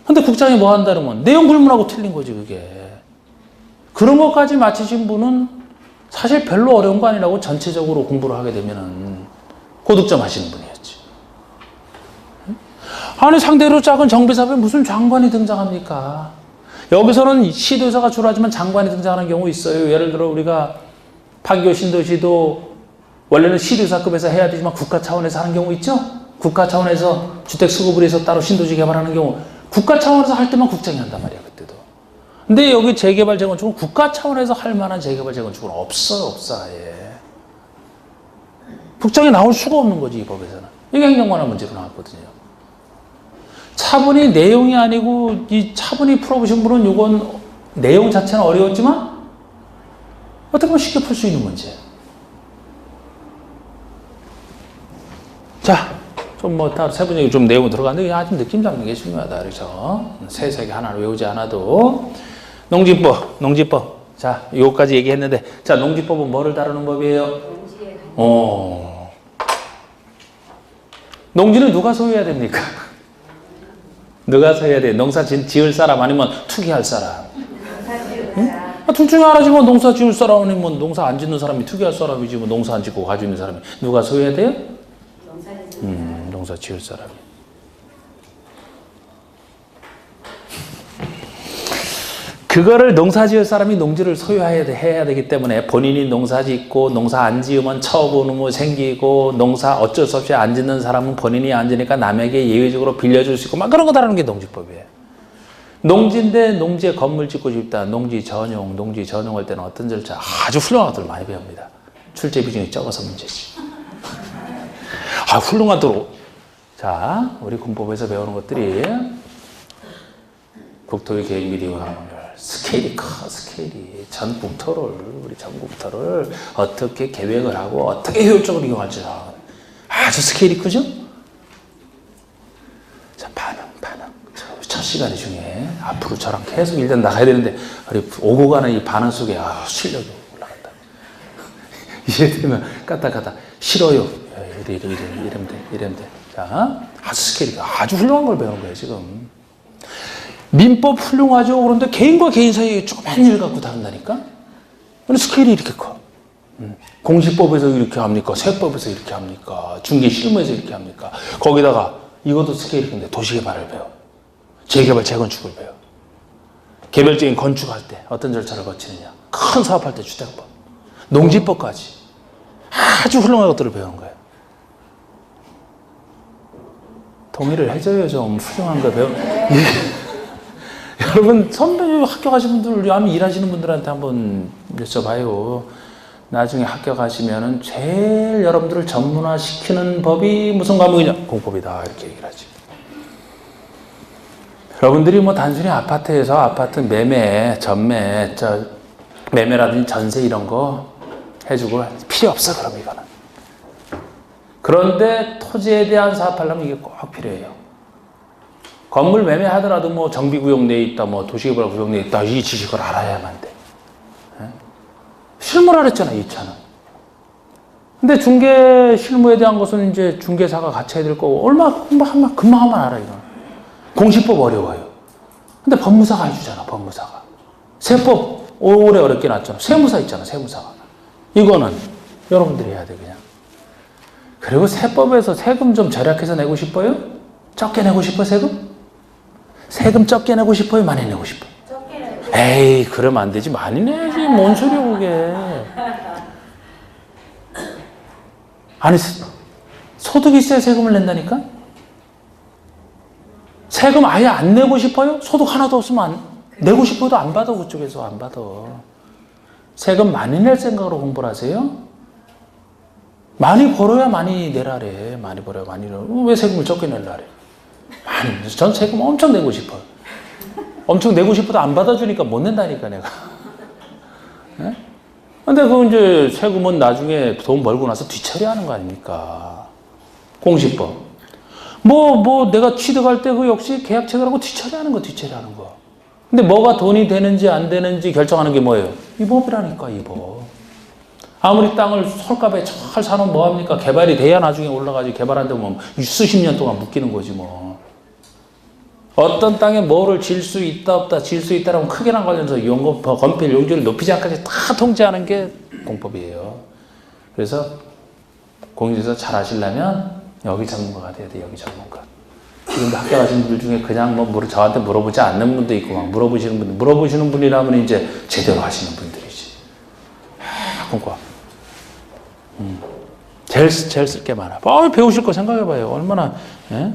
근데 국장이 뭐 한다 그러면 내용 불문하고 틀린 거지 그게. 그런 것까지 맞히신 분은 사실 별로 어려운 거 아니라고 전체적으로 공부를 하게 되면은 고득점 하시는 분이었지. 아니 상대로 작은 정비사업에 무슨 장관이 등장합니까? 여기서는 시도지사가 주로 하지만 장관이 등장하는 경우 있어요. 예를 들어 우리가 판교 신도시도 원래는 시도지사급에서 해야 되지만 국가 차원에서 하는 경우 있죠? 국가 차원에서 주택 수급을 해서 따로 신도시 개발하는 경우 국가 차원에서 할 때만 국장이 한단 말이야 그때도. 근데 여기 재개발 재건축은 국가 차원에서 할 만한 재개발 재건축은 없어 아예. 국장이 나올 수가 없는 거지 이 법에서는. 이게 행정관의 문제로 나왔거든요. 차분히 내용이 아니고 이 차분히 풀어보신 분은 이건 내용 자체는 어려웠지만 어떻게 보면 쉽게 풀 수 있는 문제예요. 자, 좀 뭐 따로 세부적으로 좀 내용 들어가는데 아주 느낌 잡는 게 중요하다. 그래서 세세하게 하나를 외우지 않아도 농지법. 자, 요거까지 얘기했는데 자, 농지법은 뭐를 다루는 법이에요? 농지에 농지는 누가 소유해야 됩니까? 누가 소유해야 돼? 농사 지을 사람 아니면 투기할 사람? 농사 지을 응? 사람. 둘 중에 하나지 뭐 농사 지을 사람 아니면 농사 안 짓는 사람이 투기할 사람이지 뭐 농사 안 짓고 가지고 있는 사람이 누가 소유해야 돼요? 농사 지을 사람. 농사 지을 사람이. 그거를 농사 지을 사람이 농지를 소유해야 되기 때문에 본인이 농사 짓고 농사 안 지으면 처분 의무 생기고 농사 어쩔 수 없이 안 짓는 사람은 본인이 안 지니까 남에게 예외적으로 빌려줄 수 있고 막 그런 거 다루는 게 농지법이에요. 농지인데 농지에 건물 짓고 싶다. 농지 전용할 때는 어떤 절차 아주 훌륭한 것들 많이 배웁니다. 출제 비중이 적어서 문제지. 훌륭하도록. 자, 우리 군법에서 배우는 것들이 국토의 계획 및 이용하는 스케일이 커, 스케일이. 우리 전국토를 어떻게 계획을 하고 어떻게 효율적으로 이용할지 아주 스케일이 크죠? 자, 반응. 첫 시간이 중요해. 앞으로 저랑 계속 일단 나가야 되는데 오고 가는 이 반응 속에 실력이 올라간다. 이래되면 까딱하다. 싫어요. 이러면 돼. 자, 아주 스케일이 아주 훌륭한 걸 배우는 거예요, 지금. 민법 훌륭하죠. 그런데 개인과 개인 사이에 조그만 일 갖고 다른다니까? 근데 스케일이 이렇게 커. 공시법에서 이렇게 합니까? 세법에서 이렇게 합니까? 중개 실무에서 이렇게 합니까? 거기다가 이것도 스케일이 큰데 도시개발을 배워. 재개발, 재건축을 배워. 개별적인 건축할 때 어떤 절차를 거치느냐. 큰 사업할 때 주택법. 농지법까지. 아주 훌륭한 것들을 배우는 거예요. 동의를 해줘요, 좀. 훌륭한 거 여러분, 선배 합격하신 분들, 일하시는 분들한테 한번 여쭤봐요. 나중에 합격하시면은 제일 여러분들을 전문화시키는 법이 무슨 과목이냐? 공법이다. 이렇게 얘기를 하지. 여러분들이 뭐 단순히 아파트에서 아파트 매매, 전매, 매매라든지 전세 이런 거 해주고 필요 없어, 그럼 이거는. 그런데 토지에 대한 사업하려면 이게 꼭 필요해요. 건물 매매하더라도 뭐 정비구역 내에 있다, 뭐 도시개발구역 내에 있다, 이 지식을 알아야만 돼. 실무라 그랬잖아, 2차는. 근데 중개 실무에 대한 것은 이제 중개사가 같이 해야 될 거고, 금방 하면 알아, 이거. 공시법 어려워요. 근데 법무사가 해주잖아, 법무사가. 세법 오래 어렵게 놨잖아. 세무사 있잖아, 세무사가. 이거는 여러분들이 해야 돼, 그냥. 그리고 세법에서 세금 좀 절약해서 내고 싶어요? 적게 내고 싶어, 세금? 세금 적게 내고 싶어요? 많이 내고 싶어요? 적게 내고 에이, 그러면 안 되지. 많이 내야지. 뭔 소리야, 그게. 아니, 소득이 있어야 세금을 낸다니까? 세금 아예 안 내고 싶어요? 소득 하나도 없으면 내고 싶어도 안 받아, 그쪽에서 안 받아. 세금 많이 낼 생각으로 공부를 하세요? 많이 벌어야 많이 내라래. 많이 벌어야 많이 내라. 왜 세금을 적게 내라래? 많이. 전 세금 엄청 내고 싶어요. 엄청 내고 싶어도 안 받아주니까 못 낸다니까, 내가. 네? 근데 그 이제 세금은 나중에 돈 벌고 나서 뒤처리하는 거 아닙니까? 공시법. 내가 취득할 때 그 역시 계약 체결하고 뒤처리하는 거, 뒤처리하는 거. 근데 뭐가 돈이 되는지 안 되는지 결정하는 게 뭐예요? 이 법이라니까, 이 법. 아무리 땅을 솔값에 잘 사놓으면 뭐합니까? 개발이 돼야 나중에 올라가지. 개발 안 되면 수십 년 동안 묶이는 거지, 뭐. 어떤 땅에 뭐를 질 수 있다, 없다, 질 수 있다라면 크게랑 관련해서 건폐율, 용적을 높이지 않까지 다 통제하는 게 공법이에요. 그래서 공인에서 잘 하시려면 여기 전문가가 돼야 돼, 여기 전문가. 지금도 학교 가신 분들 중에 그냥 저한테 물어보지 않는 분도 있고, 막 물어보시는 분이라면 이제 제대로 하시는 분들이지. 공과. 제일 쓸 게 많아. 배우실 거 생각해봐요. 얼마나, 예?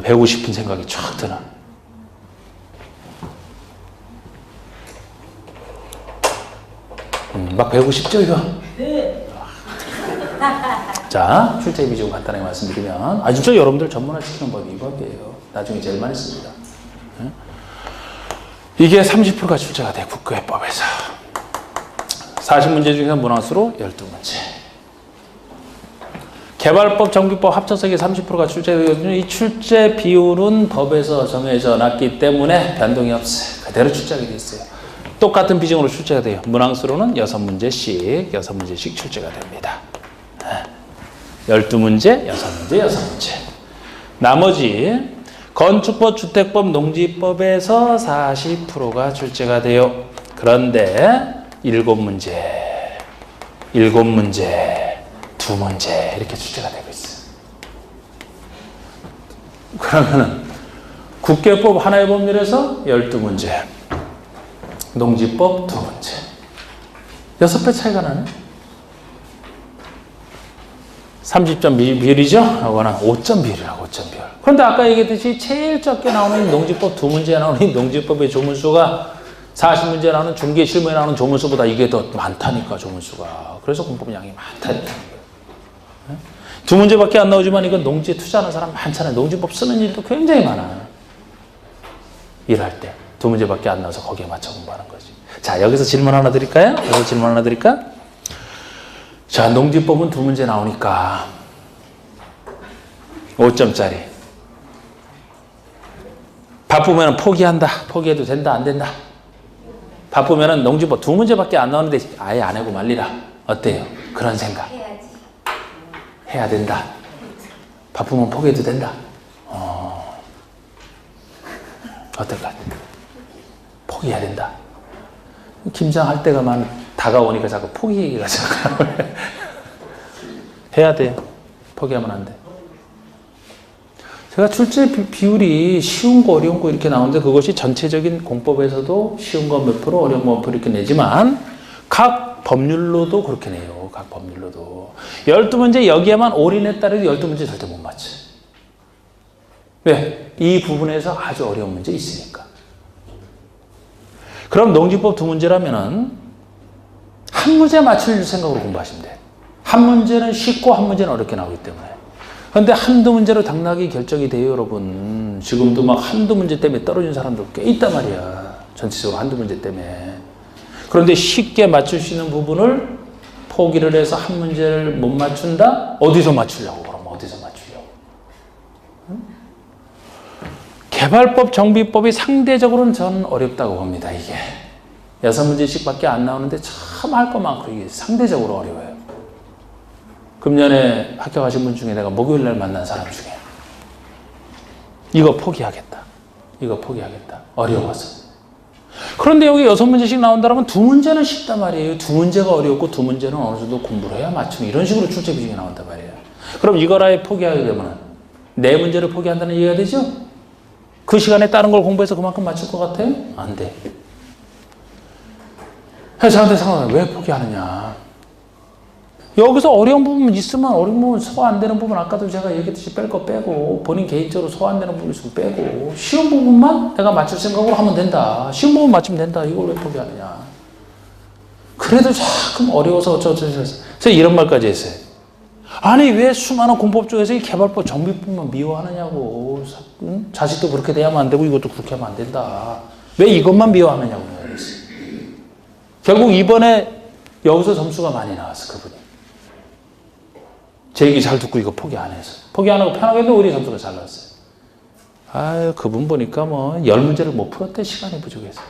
배우고 싶은 생각이 쫙 드나. 막 배우고 싶죠, 이거? 네. 자, 출제 비중 간단하게 말씀드리면, 진짜 여러분들 전문화시키는 법이 이 법이에요. 나중에 제일 많이 씁니다. 이게 30%가 출제가 돼, 국가회법에서. 40문제 중에서 문항수로 12문제. 개발법, 정비법 합쳐서 이게 30%가 출제되거든요. 이 출제 비율은 법에서 정해져 놨기 때문에 변동이 없어요. 그대로 출제하게 돼 있어요. 똑같은 비중으로 출제가 돼요. 문항수로는 6문제씩 출제가 됩니다. 12문제, 6문제. 나머지 건축법, 주택법, 농지법에서 40%가 출제가 돼요. 그런데 7문제, 2문제 이렇게 출제가 되고 있어요. 그러면은 국계법 하나의 법률에서 12문제, 농지법 2문제. 6배 차이가 나네. 30점 비율이죠? 하거나 5점 비율이라고, 5점 비율. 그런데 아까 얘기했듯이 제일 적게 나오는 농지법 2문제에 나오는 농지법의 조문수가 40문제에 나오는 중개 실무에 나오는 조문수보다 이게 더 많다니까, 조문수가. 그래서 공법 양이 많다니까. 2문제밖에 안 나오지만 이건 농지에 투자하는 사람 많잖아요. 농지법 쓰는 일도 굉장히 많아요. 일할 때. 2문제밖에 안 나와서 거기에 맞춰 공부하는 거지. 자, 여기서 질문 하나 드릴까요? 자, 농지법은 2문제 나오니까 5점짜리. 바쁘면 포기한다. 포기해도 된다, 안 된다? 바쁘면 농지법 2문제밖에 안 나오는데 아예 안 하고 말리라. 어때요? 그런 생각. 해야지. 해야 된다. 바쁘면 포기해도 된다. 어떨까? 포기해야 된다. 김장할 때가 다가오니까 자꾸 포기 얘기가 자꾸 해야 돼요. 포기하면 안 돼. 제가 출제 비율이 쉬운 거, 어려운 거 이렇게 나오는데 그것이 전체적인 공법에서도 쉬운 거 몇 프로, 어려운 거 몇 프로 이렇게 내지만 각 법률로도 그렇게 내요. 각 법률로도. 12문제 여기에만 올인했다 해도 12문제 절대 못 맞춰. 왜? 이 부분에서 아주 어려운 문제 있으니까. 그럼 농지법 2문제라면은 한 문제 맞출 생각으로 공부하시면 돼요. 한 문제는 쉽고 한 문제는 어렵게 나오기 때문에. 그런데 한두 문제로 당락이 결정이 돼요, 여러분. 지금도 막 한두 문제 때문에 떨어진 사람들 꽤 있단 말이야. 전체적으로 한두 문제 때문에. 그런데 쉽게 맞출 수 있는 부분을 포기를 해서 한 문제를 못 맞춘다? 어디서 맞추려고, 그럼 어디서 맞추려고? 개발법, 정비법이 상대적으로는 전 어렵다고 봅니다, 이게. 6문제씩 밖에 안 나오는데 참 할 거 많고 이게 상대적으로 어려워요. 금년에 학교 가신 분 중에 내가 목요일 날 만난 사람 중에 이거 포기하겠다. 이거 포기하겠다. 어려워서. 그런데 여기 6문제씩 나온다면 2문제는 쉽단 말이에요. 2문제가 어렵고 2문제는 어느 정도 공부를 해야 맞추는 이런 식으로 출제 비중이 나온단 말이에요. 그럼 이걸 아예 포기하게 되면 4문제를 포기한다는 이해가 되죠? 그 시간에 다른 걸 공부해서 그만큼 맞출 것 같아요? 안 돼. 그래서 저한테 상관없어요. 왜 포기하느냐. 여기서 어려운 부분 있으면 어려운 부분 소화 안 되는 부분 아까도 제가 얘기했듯이 뺄 거 빼고 본인 개인적으로 소화 안 되는 부분 있으면 빼고 쉬운 부분만 내가 맞출 생각으로 하면 된다. 쉬운 부분 맞추면 된다. 이걸 왜 포기하느냐. 그래도 조금 어려워서 그래서 이런 말까지 했어요. 아니 왜 수많은 공법 중에서 이 개발법 정비법만 미워하느냐고. 응? 자식도 그렇게 돼야만 안 되고 이것도 그렇게 하면 안 된다. 왜 이것만 미워하느냐고 그랬어요. 결국 이번에 여기서 점수가 많이 나왔어 그분이. 제 얘기 잘 듣고 이거 포기 안 해서. 포기 안 하고 편하게 해도 우리 점수가 잘 나왔어요. 아유, 그분 보니까 뭐 10문제를 못 풀었대. 시간이 부족해서.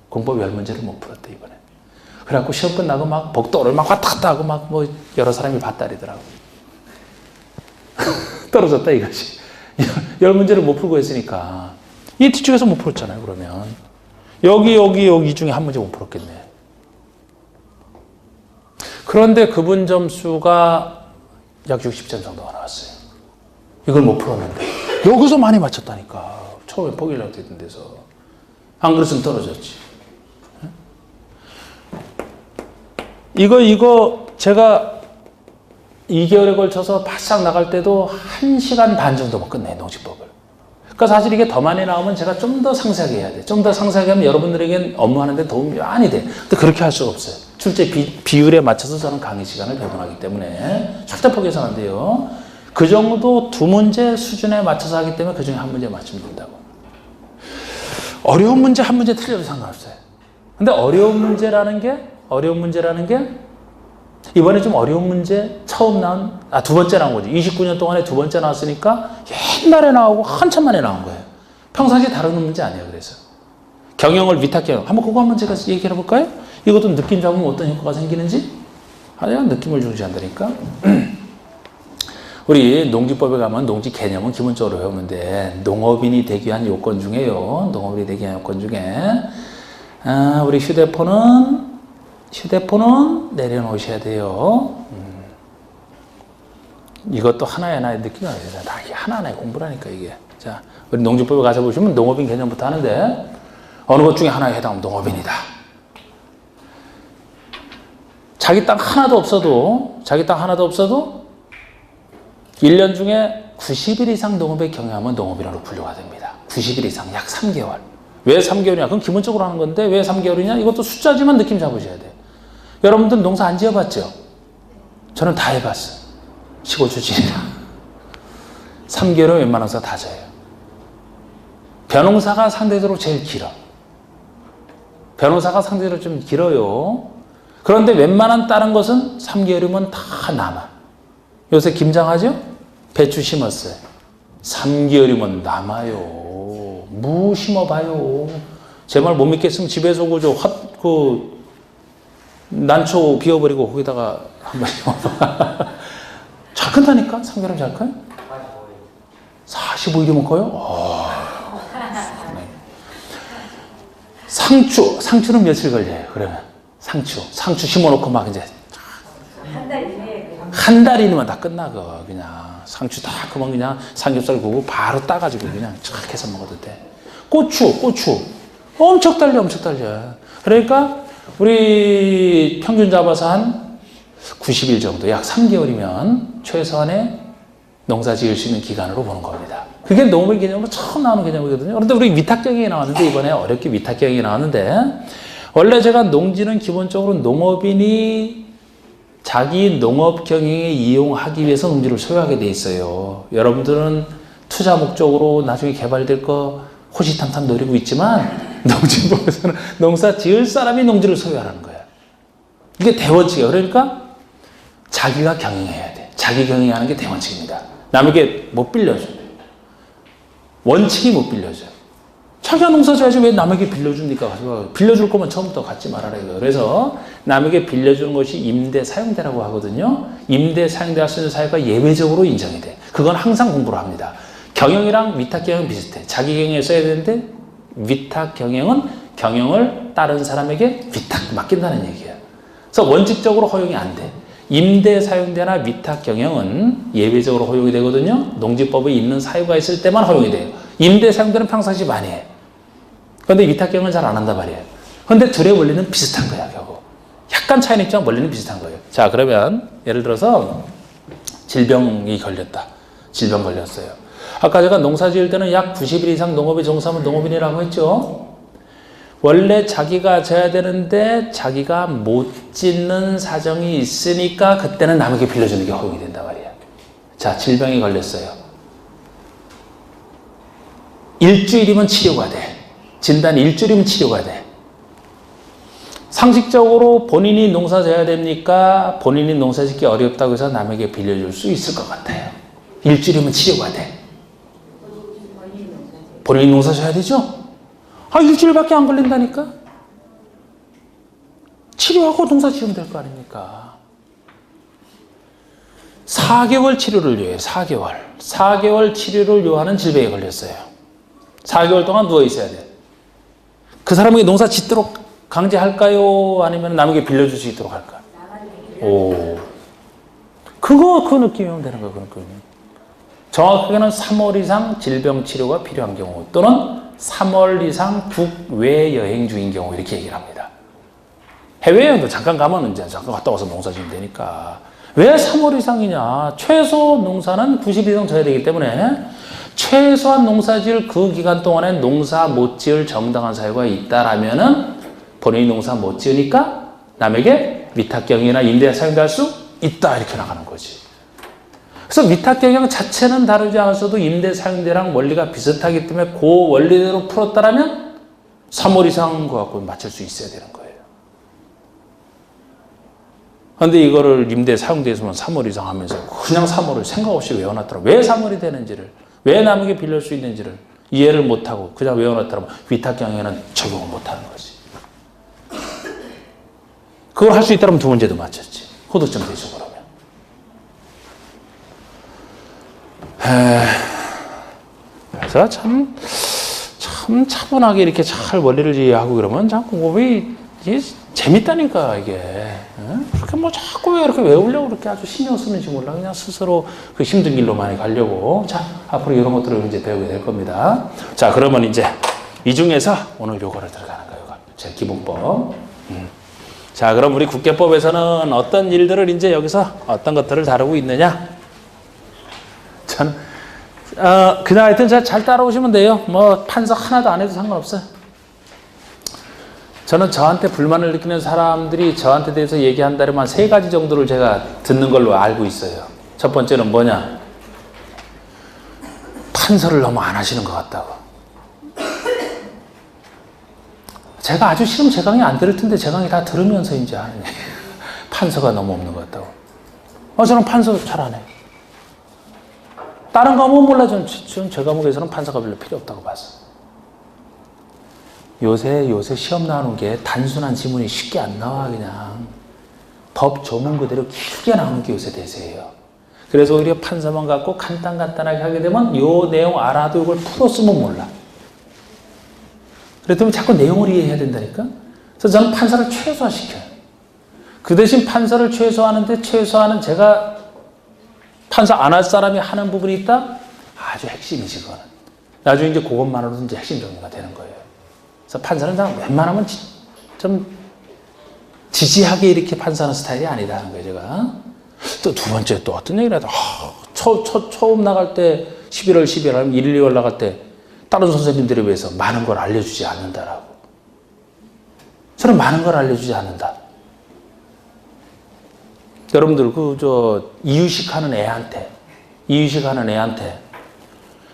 공법 10문제를 못 풀었대, 이번에. 그래갖고 시험 끝나고 막 복도를 막 왔다 갔다 하고 막 뭐 여러 사람이 봤다리더라고. 떨어졌다 이것이. 10문제를 못 풀고 했으니까. 이 뒤쪽에서 못 풀었잖아요, 그러면. 여기 중에 한 문제 못 풀었겠네. 그런데 그분 점수가 약 60점 정도가 나왔어요. 이걸 못 풀었는데 여기서 많이 맞췄다니까. 처음에 포기하려고 했던 데서. 안 그랬으면 떨어졌지. 이거 제가 2개월에 걸쳐서 바싹 나갈 때도 1시간 반 정도만 끝내요. 농지법을. 그러니까 사실 이게 더 많이 나오면 제가 좀 더 상세하게 해야 돼. 좀 더 상세하게 하면 여러분들에겐 업무하는데 도움이 많이 돼. 근데 그렇게 할 수가 없어요. 출제 비율에 맞춰서 저는 강의 시간을 배분하기 때문에 절대 포기해서는 안 돼요. 그 정도 2문제 수준에 맞춰서 하기 때문에 그 중에 한 문제 맞추면 된다고. 어려운 문제 한 문제 틀려도 상관없어요. 근데 어려운 문제라는 게 이번에 좀 어려운 문제 처음 나온, 두 번째 나온 거지. 29년 동안에 2번째 나왔으니까 옛날에 나오고 한참 만에 나온 거예요. 평상시에 다루는 문제 아니에요. 그래서 경영을 위탁 경영. 한번 그거 한번 제가 얘기해 볼까요? 이것도 느낌 잡으면 어떤 효과가 생기는지? 아니야, 느낌을 중시한다니까. 우리 농지법에 가면 농지 개념은 기본적으로 배우면 돼. 농업인이 되기 위한 요건 중에요. 농업인이 되기 위한 요건 중에 우리 휴대폰은 내려놓으셔야 돼요. 이것도 하나의 느낌이 나요. 다 하나하나의 공부라니까 이게. 자, 우리 농지법에 가서 보시면 농업인 개념부터 하는데 어느 것 중에 하나에 해당하면 농업인이다. 자기 땅 하나도 없어도 1년 중에 90일 이상 농업에 경영하면 농업인으로 분류가 됩니다. 90일 이상, 약 3개월. 왜 3개월이냐? 그건 기본적으로 하는 건데 왜 3개월이냐? 이것도 숫자지만 느낌 잡으셔야 돼요. 여러분들 농사 안 지어봤죠? 저는 다 해봤어요. 시골 출신이라. 3개월은 웬만한 사 다 져요. 벼농사가 상대적으로 제일 길어. 벼농사가 상대적으로 좀 길어요. 그런데 웬만한 다른 것은 3개월이면 다 남아. 요새 김장하죠? 배추 심었어요. 3개월이면 남아요. 무 심어봐요. 제 말 못 믿겠으면 집에서 난초 비워버리고 거기다가 한번 심어봐. 잘 큰다니까? 3개월이면 잘 커요? 45일이면 커요? 상추는 며칠 걸려요, 그러면. 상추 심어놓고 막 이제. 한 달 이내면 다 끝나고, 그냥. 상추 다 그만 그냥 삼겹살 구우고 바로 따가지고 그냥 촥 해서 먹어도 돼. 고추. 엄청 달려. 그러니까, 우리 평균 잡아서 한 90일 정도, 약 3개월이면 최소한의 농사 지을 수 있는 기간으로 보는 겁니다. 그게 농업의 개념으로 처음 나오는 개념이거든요. 그런데 우리 위탁경영이 나왔는데, 이번에 어렵게 위탁경영이 나왔는데, 원래 제가 농지는 기본적으로 농업인이 자기 농업 경영에 이용하기 위해서 농지를 소유하게 돼 있어요. 여러분들은 투자 목적으로 나중에 개발될 거 호시탐탐 노리고 있지만, 농지법에서는 농사 지을 사람이 농지를 소유하라는 거예요. 이게 대원칙이에요. 그러니까 자기가 경영해야 돼. 자기 경영하는 게 대원칙입니다. 남에게 못 빌려줘. 원칙이 못 빌려줘요. 자기가 농사 져야지 왜 남에게 빌려줍니까? 빌려줄 거면 처음부터 갖지 말아라 이거예요. 그래서 남에게 빌려주는 것이 임대 사용대라고 하거든요. 임대 사용대할 수 있는 사유가 예외적으로 인정이 돼. 그건 항상 공부를 합니다. 경영이랑 위탁 경영 비슷해. 자기 경영에 써야 되는데 위탁 경영은 경영을 다른 사람에게 위탁 맡긴다는 얘기야. 그래서 원칙적으로 허용이 안 돼. 임대 사용대나 위탁 경영은 예외적으로 허용이 되거든요. 농지법에 있는 사유가 있을 때만 허용이 돼요. 임대 사용대는 평상시 많이 해. 그런데 위탁 경영은 잘 안 한단 말이에요. 그런데 둘의 원리는 비슷한 거야, 결국. 약간 차이는 있지만 원리는 비슷한 거예요. 자, 그러면 예를 들어서 질병이 걸렸다. 질병 걸렸어요. 아까 제가 농사 지을 때는 약 90일 이상 농업에 종사하면 농업인이라고 했죠. 원래 자기가 져야 되는데 자기가 못 짓는 사정이 있으니까 그때는 남에게 빌려주는 게 허용이 된단 말이야. 자, 질병이 걸렸어요. 일주일이면 치료가 돼. 진단 일주일이면 치료가 돼. 상식적으로 본인이 농사 져야 됩니까? 본인이 농사 짓기 어렵다고 해서 남에게 빌려줄 수 있을 것 같아요. 일주일이면 치료가 돼. 본인이 농사 져야 되죠? 아, 일주일밖에 안 걸린다니까? 치료하고 농사 지으면 될 거 아닙니까? 4개월 치료를 요해요. 4개월. 4개월 치료를 요하는 질병에 걸렸어요. 4개월 동안 누워 있어야 돼. 그 사람에게 농사 짓도록 강제할까요? 아니면 남에게 빌려줄 수 있도록 할까요? 오. 그 느낌이면 되는 거예요. 그 느낌. 정확하게는 3월 이상 질병 치료가 필요한 경우 또는 3월 이상 국외 여행 중인 경우 이렇게 얘기를 합니다. 해외여행도 잠깐 가면 이제 잠깐 갔다 와서 농사 지으면 되니까. 왜 3월 이상이냐? 최소 농사는 90일 이상 져야 되기 때문에 최소한 농사 지을 그 기간 동안에 농사 못 지을 정당한 사유가 있다라면은 본인이 농사 못 지으니까 남에게 위탁경영이나 임대에 사용할 수 있다 이렇게 나가는 거지. 그래서 위탁경영 자체는 다루지 않았어도 임대 사용대랑 원리가 비슷하기 때문에 그 원리대로 풀었다라면 3월 이상 거 갖고 맞출 수 있어야 되는 거예요. 그런데 이거를 임대 사용대에서만 3월 이상 하면서 그냥 3월을 생각 없이 외워놨더라고. 왜 3월이 되는지를, 왜 남에게 빌릴 수 있는지를 이해를 못하고 그냥 외워놨더라면 위탁경영에는 적용을 못하는 거지. 그걸 할 수 있다면 두 문제도 맞췄지. 호득점 되죠, 그러면. 그래서 참 차분하게 이렇게 잘 원리를 이해하고 그러면 참 공부이 재밌다니까, 이게. 그렇게 뭐 자꾸 왜 이렇게 외우려고 그렇게 아주 신경 쓰는지 몰라. 그냥 스스로 그 힘든 길로 많이 가려고. 자, 앞으로 이런 것들을 이제 배우게 될 겁니다. 자, 그러면 이제 이 중에서 오늘 요거를 들어가는 거예요. 제일 기본법. 자, 그럼 우리 국계법에서는 어떤 일들을 이제 여기서 어떤 것들을 다루고 있느냐? 저는, 그냥 하여튼 잘 따라오시면 돼요. 뭐, 판석 하나도 안 해도 상관없어요. 저는 저한테 불만을 느끼는 사람들이 저한테 대해서 얘기한다면 한 3가지 정도를 제가 듣는 걸로 알고 있어요. 첫 번째는 뭐냐? 판서를 너무 안 하시는 것 같다고. 제가 아주 싫으면 제 강의 안 들을 텐데 제 강의 다 들으면서 이제 하는 판서가 너무 없는 것 같다고. 저는 판서 잘 안 해요. 다른 과목은 몰라. 저는 제 과목에서는 판서가 별로 필요 없다고 봤어요. 요새 시험 나오는 게 단순한 지문이 쉽게 안 나와. 그냥 법 조문 그대로 길게 나오는 게 요새 대세예요. 그래서 오히려 판서만 갖고 간단하게 하게 되면 요 내용 알아도 이걸 풀었으면 몰라. 그랬더니 자꾸 내용을 이해해야 된다니까. 그래서 저는 판서를 최소화시켜요. 그 대신 판서를 최소화하는데 최소화는 제가 판서 안 할 사람이 하는 부분이 있다? 아주 핵심이지, 그거는. 나중에 이제 그것만으로도 이제 핵심 정리가 되는 거예요. 그래서 판서는 웬만하면 좀 지지하게 이렇게 판서하는 스타일이 아니다는 거예요, 제가. 또 두 번째 또 어떤 얘기를 하다. 처음 나갈 때 11월, 12월 하면 1, 2월 나갈 때 다른 선생님들에 비해서 많은 걸 알려주지 않는다라고. 저는 많은 걸 알려주지 않는다. 여러분들 이유식하는 애한테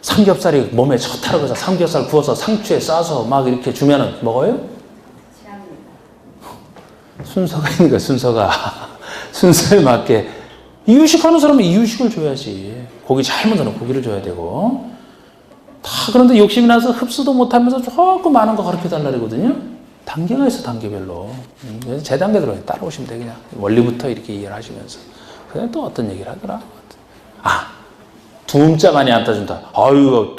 삼겹살이 몸에 좋다고 해서 삼겹살 구워서 상추에 싸서 막 이렇게 주면은 먹어요? 순서가 있는 거야, 순서가. 순서에 맞게. 이유식하는 사람은 이유식을 줘야지. 고기 잘 만드는 고기를 줘야 되고. 다 그런데 욕심이 나서 흡수도 못하면서 조금 많은 거 가르쳐달라 그러거든요. 단계가 있어, 단계별로. 그래서 제 단계대로 따라오시면 돼, 그냥. 원리부터 이렇게 이해를 하시면서. 그다음에 또 어떤 얘기를 하더라. 두음자 많이 안 따준다. 아유,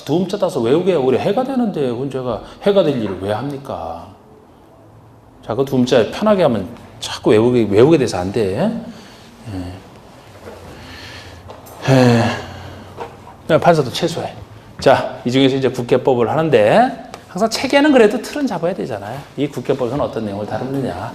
두음자 따서 외우게 우리 해가 되는데, 그건 제가 해가 될 일을 왜 합니까? 자, 그 두음자 편하게 하면 자꾸 외우게 돼서 안 돼. 판사도 최소해. 자, 이 중에서 이제 국계법을 하는데, 항상 체계는 그래도 틀은 잡아야 되잖아요. 이 국계법에서는 어떤 내용을 다루느냐.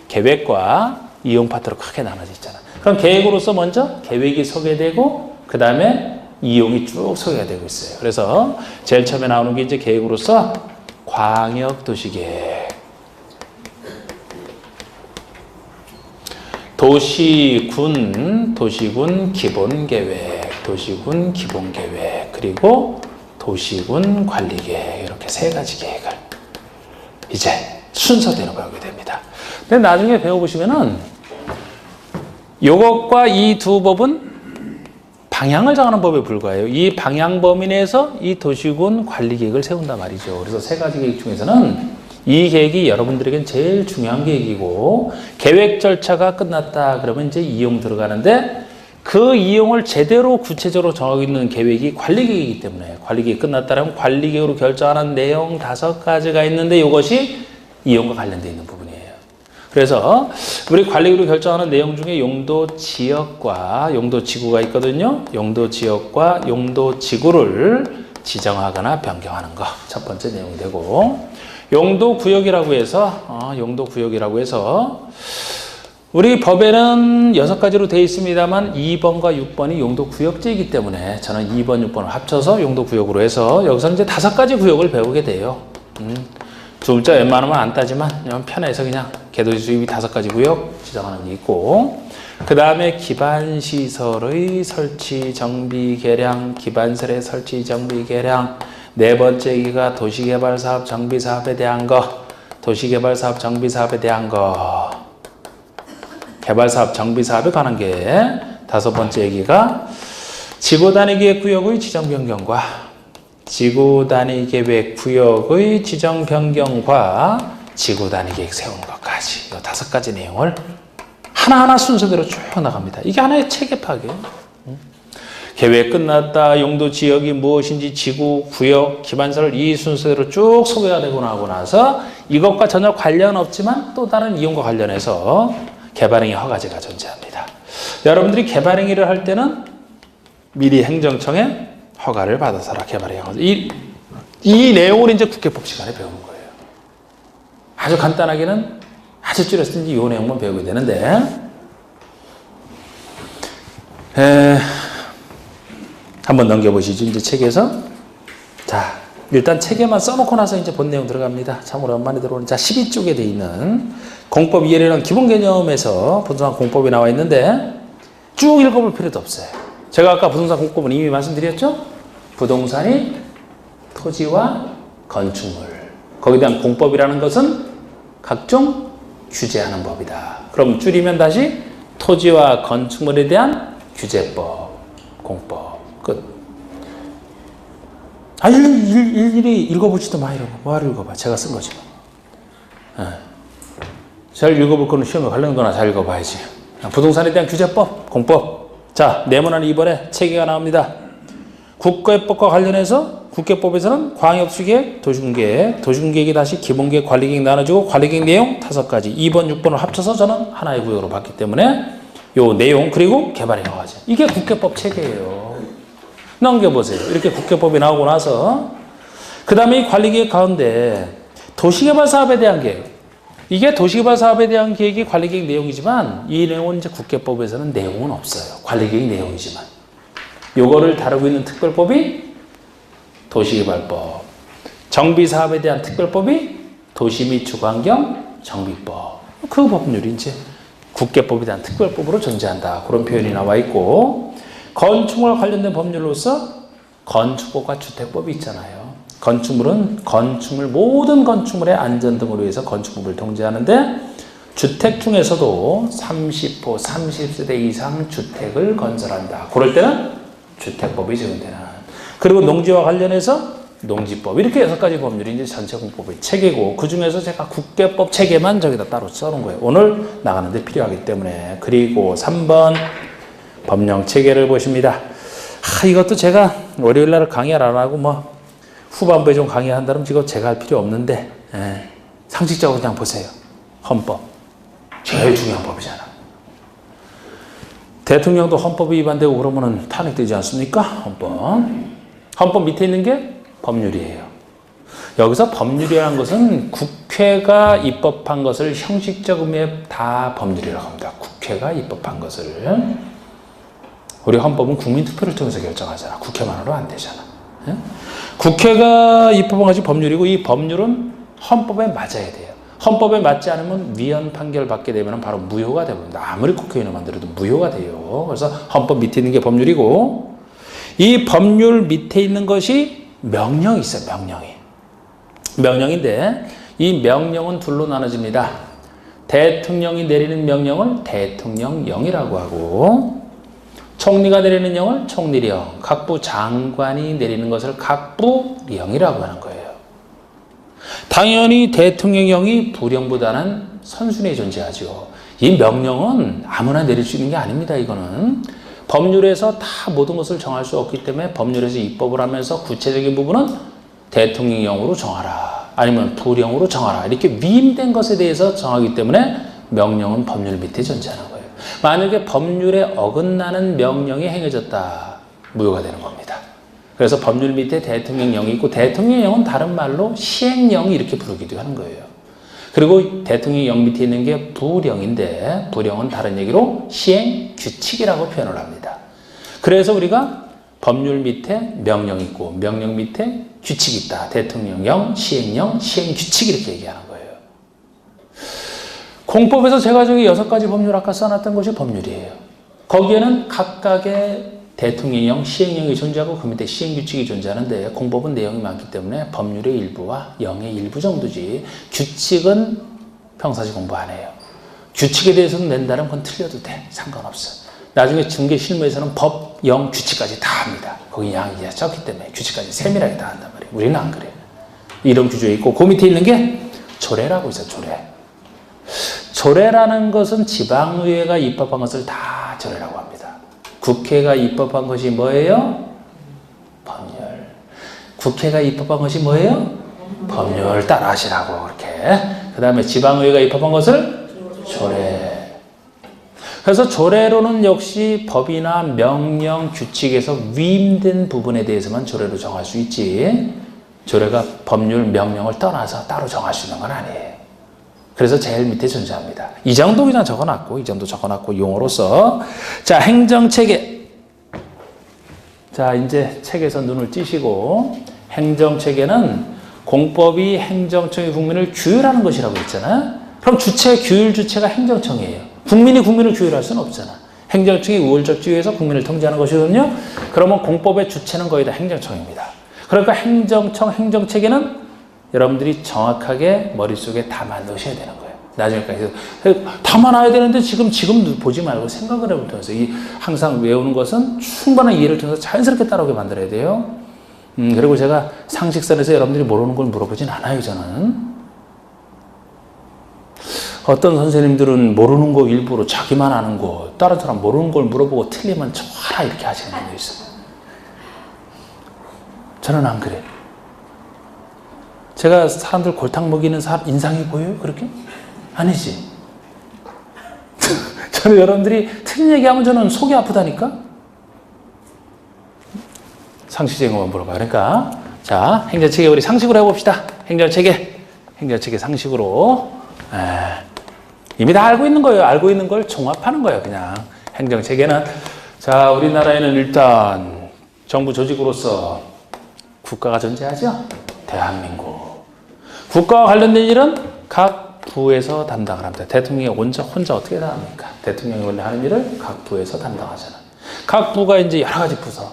계획과 이용 파트로 크게 나눠져 있잖아. 그럼 계획으로서 먼저 계획이 소개되고, 그 다음에 이용이 쭉 소개가 되고 있어요. 그래서 제일 처음에 나오는 게 이제 계획으로서 광역도시계획. 도시군 기본계획, 도시군 기본계획, 그리고 도시군 관리계획, 이렇게 세 가지 계획을 이제 순서대로 배우게 됩니다. 근데 나중에 배워보시면은 요것과 이 두 법은 방향을 정하는 법에 불과해요. 이 방향 범위 내에서 이 도시군 관리계획을 세운단 말이죠. 그래서 세 가지 계획 중에서는 이 계획이 여러분들에겐 제일 중요한 계획이고, 계획 절차가 끝났다 그러면 이제 이용 들어가는데, 그 이용을 제대로 구체적으로 정하고 있는 계획이 관리계획이기 때문에, 관리계획이 끝났다면 관리계획으로 결정하는 내용 5가지가 있는데, 이것이 이용과 관련되어 있는 부분이에요. 그래서 우리 관리계획으로 결정하는 내용 중에 용도 지역과 용도 지구가 있거든요. 용도 지역과 용도 지구를 지정하거나 변경하는 거 첫 번째 내용이 되고, 용도 구역이라고 해서 우리 법에는 6가지로 되어 있습니다만 2번과 6번이 용도 구역제이기 때문에 저는 2번, 6번을 합쳐서 용도 구역으로 해서 여기서 이제 5가지 구역을 배우게 돼요. 두음자 웬만하면 안 따지만 그냥 편해서 그냥 개도시 수입이 5가지 구역 지정하는 게 있고, 그 다음에 기반시설의 설치, 정비, 개량, 기반설의 설치, 정비, 개량. 네 번째 얘기가 도시개발사업, 정비사업에 대한 거, 도시개발사업, 정비사업에 대한 거, 개발사업, 정비사업에 관한 게. 5번째 얘기가 지구단위계획구역의 지정변경과 지구단위계획구역의 지정변경과 지구단위계획 세우는 것까지, 이 5가지 내용을 하나하나 순서대로 쭉 나갑니다. 이게 하나의 체계 파악이에요. 계획 끝났다, 용도 지역이 무엇인지, 지구, 구역, 기반설을 이 순서대로 쭉 소개가 되고 나고 나서 이것과 전혀 관련 없지만 또 다른 이용과 관련해서 개발행위 허가제가 존재합니다. 여러분들이 개발행위를 할 때는 미리 행정청에 허가를 받아서라 개발행위 허가. 이 내용을 이제 국회법 시간에 배우는 거예요. 아주 간단하게는 아주 줄였을 때 이 내용만 배우게 되는데, 한번 넘겨보시죠. 이제 책에서. 자, 일단 책에만 써놓고 나서 이제 본 내용 들어갑니다. 참으로 많이 들어오는. 자, 12쪽에 돼 있는 공법 이해라는 기본 개념에서 부동산 공법이 나와 있는데 쭉 읽어볼 필요도 없어요. 제가 아까 부동산 공법은 이미 말씀드렸죠? 부동산이 토지와 건축물. 거기에 대한 공법이라는 것은 각종 규제하는 법이다. 그럼 줄이면 다시 토지와 건축물에 대한 규제법, 공법. 끝. 일일이 읽어보지도 마, 이러고. 뭐하러 읽어봐. 제가 쓴 거지. 잘 읽어볼 거는 시험에 관련 거나 잘 읽어봐야지. 부동산에 대한 규제법, 공법. 자, 네모난 2번에 체계가 나옵니다. 국가법과 관련해서 국계법에서는 광역시계획, 도시군계획, 도시군계획이 다시 기본계획, 관리계획 나눠지고 관리계획 내용 5가지, 2번, 6번을 합쳐서 저는 하나의 구역으로 봤기 때문에 요 내용 그리고 개발행위 허가제. 이게 국계법 체계예요. 넘겨보세요. 이렇게 국계법이 나오고 나서 그 다음에 이 관리계획 가운데 도시개발사업에 대한 계획. 이게 도시개발사업에 대한 계획이 관리계획 내용이지만 이 내용은 이제 국계법에서는 내용은 없어요. 관리계획 내용이지만. 요거를 다루고 있는 특별법이 도시개발법. 정비사업에 대한 특별법이 도시 및 주거환경 정비법. 그 법률이 이제 국계법에 대한 특별법으로 존재한다. 그런 표현이 나와 있고, 건축물과 관련된 법률로서 건축법과 주택법이 있잖아요. 건축물은 모든 건축물의 안전 등으로 위해서 건축법을 통제하는데, 주택 중에서도 30호, 30세대 이상 주택을 건설한다. 그럴 때는 주택법이 적용되는. 그리고 농지와 관련해서 농지법. 이렇게 6가지 법률이 이제 전체 공법의 체계고, 그 중에서 제가 국계법 체계만 저기다 따로 써놓은 거예요. 오늘 나가는데 필요하기 때문에. 그리고 3번 법령 체계를 보십니다. 이것도 제가 월요일 날 강의를 안 하고 뭐 후반부에 좀 강의한다면 지금 제가 할 필요 없는데 상식적으로 그냥 보세요. 헌법. 제일 중요한 법이잖아. 대통령도 헌법 위반되고 그러면은 탄핵되지 않습니까? 헌법 밑에 있는 게 법률이에요. 여기서 법률이라는 것은 국회가 입법한 것을 형식적 의미에 다 법률이라고 합니다. 국회가 입법한 것을. 우리 헌법은 국민투표를 통해서 결정하잖아. 국회만으로 안 되잖아. 국회가 입법한 것이 법률이고 이 법률은 헌법에 맞아야 돼요. 헌법에 맞지 않으면 위헌 판결 받게 되면 바로 무효가 됩니다. 아무리 국회의원을 만들어도 무효가 돼요. 그래서 헌법 밑에 있는 게 법률이고 이 법률 밑에 있는 것이 명령이 있어요. 명령인데 이 명령은 둘로 나눠집니다. 대통령이 내리는 명령을 대통령령이라고 하고 총리가 내리는 명을 총리령, 각부 장관이 내리는 것을 각부령이라고 하는 거예요. 당연히 대통령령이 부령보다는 선순위에 존재하죠. 이 명령은 아무나 내릴 수 있는 게 아닙니다. 이거는 법률에서 다 모든 것을 정할 수 없기 때문에 법률에서 입법을 하면서 구체적인 부분은 대통령령으로 정하라 아니면 부령으로 정하라 이렇게 위임된 것에 대해서 정하기 때문에 명령은 법률 밑에 존재하는 거예요. 만약에 법률에 어긋나는 명령이 행해졌다 무효가 되는 겁니다. 그래서 법률 밑에 대통령령이 있고 대통령령은 다른 말로 시행령이 이렇게 부르기도 하는 거예요. 그리고 대통령령 밑에 있는 게 부령인데 부령은 다른 얘기로 시행규칙이라고 표현을 합니다. 그래서 우리가 법률 밑에 명령이 있고 명령 밑에 규칙이 있다. 대통령령, 시행령, 시행규칙 이렇게 얘기하는 거예요. 공법에서 제가 저기 6가지 법률 아까 써놨던 것이 법률이에요. 거기에는 각각의 대통령령, 시행령이 존재하고 그 밑에 시행규칙이 존재하는데 공법은 내용이 많기 때문에 법률의 일부와 영의 일부 정도지 규칙은 평상시 공부 안 해요. 규칙에 대해서는 낸다면 그건 틀려도 돼. 상관없어. 나중에 중개 실무에서는 법, 영, 규칙까지 다 합니다. 거기 양이 적기 때문에 규칙까지 세밀하게 다 한단 말이에요. 우리는 안 그래요. 이런 규정이 있고 그 밑에 있는 게 조례라고 있어요. 조례. 조례라는 것은 지방의회가 입법한 것을 다 조례라고 합니다. 국회가 입법한 것이 뭐예요? 법률. 국회가 입법한 것이 뭐예요? 법률 따라 하시라고 그렇게. 그 다음에 지방의회가 입법한 것을 조례. 그래서 조례로는 역시 법이나 명령, 규칙에서 위임된 부분에 대해서만 조례로 정할 수 있지 조례가 법률, 명령을 떠나서 따로 정할 수 있는 건 아니에요. 그래서 제일 밑에 존재합니다. 이 정도 그냥 적어놨고 이 정도 적어놨고 용어로서 자 행정체계 자 이제 책에서 눈을 띄시고 행정체계는 공법이 행정청이 국민을 규율하는 것이라고 했잖아. 그럼 주체, 규율 주체가 행정청이에요. 국민이 국민을 규율할 수는 없잖아. 행정청이 우월적 지위에서 국민을 통제하는 것이거든요. 그러면 공법의 주체는 거의 다 행정청입니다. 그러니까 행정청, 행정체계는 여러분들이 정확하게 머릿속에 담아 넣으셔야 되는 거예요. 나중에까지. 담아놔야 되는데 지금 보지 말고 생각을 해보면서 이 항상 외우는 것은 충분한 이해를 통해서 자연스럽게 따라오게 만들어야 돼요. 그리고 제가 상식선에서 여러분들이 모르는 걸 물어보진 않아요, 저는. 어떤 선생님들은 모르는 거 일부러 자기만 아는 거, 다른 사람 모르는 걸 물어보고 틀리면 쳐라 이렇게 하시는 분도 있어요. 저는 안 그래요. 제가 사람들 골탕 먹이는 인상이 보여요? 그렇게? 아니지. 저는 여러분들이 틀린 얘기하면 저는 속이 아프다니까? 상식적인 것만 물어봐. 그러니까 자 행정체계 우리 상식으로 해봅시다. 행정체계 상식으로 이미 다 알고 있는 거예요. 알고 있는 걸 종합하는 거예요. 그냥 행정체계는 자 우리나라에는 일단 정부 조직으로서 국가가 존재하죠. 대한민국. 국가와 관련된 일은 각 부에서 담당을 합니다. 대통령이 혼자 어떻게 다 합니까? 대통령이 원래 하는 일을 각 부에서 담당하잖아. 각 부가 이제 여러 가지 부서.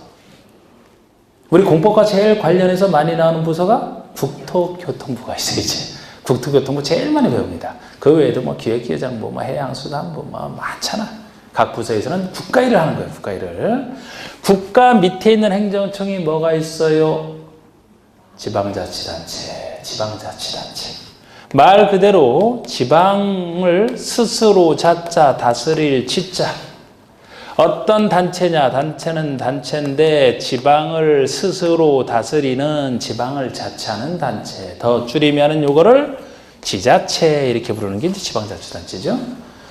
우리 공법과 제일 관련해서 많이 나오는 부서가 국토교통부가 있어야지. 국토교통부 제일 많이 배웁니다. 그 외에도 뭐 기획기획장부, 뭐 해양수산부, 뭐 많잖아. 각 부서에서는 국가 일을 하는 거예요. 국가 일을. 국가 밑에 있는 행정청이 뭐가 있어요? 지방자치단체. 말 그대로 지방을 스스로 자자 다스릴 지자. 어떤 단체냐? 단체는 단체인데 지방을 스스로 다스리는 지방을 자치하는 단체. 더 줄이면은 요거를 지자체 이렇게 부르는 게 이제 지방자치단체죠.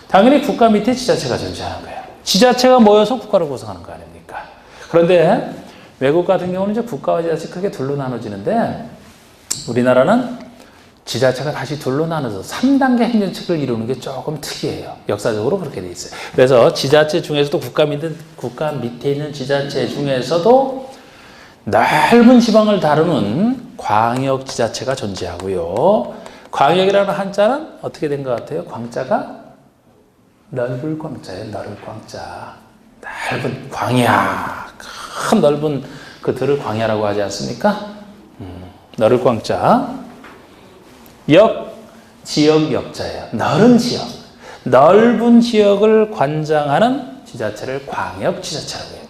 당연히 국가 밑에 지자체가 존재하는 거예요. 지자체가 모여서 국가를 구성하는 거 아닙니까? 그런데 외국 같은 경우는 이제 국가와 지자체 크게 둘로 나눠지는데 우리나라는 지자체가 다시 둘로 나눠서 3단계 행정체계를 이루는 게 조금 특이해요. 역사적으로 그렇게 돼 있어요. 그래서 지자체 중에서도 국가 밑에 있는 지자체 중에서도 넓은 지방을 다루는 광역지자체가 존재하고요. 광역이라는 한자는 어떻게 된 것 같아요? 광자가 넓을 광자예요. 넓을 광자. 넓은 광야. 큰 넓은 그 들을 광야라고 하지 않습니까? 넓을 광자. 지역 역자예요. 넓은 지역. 넓은 지역을 관장하는 지자체를 광역지자체라고 해요.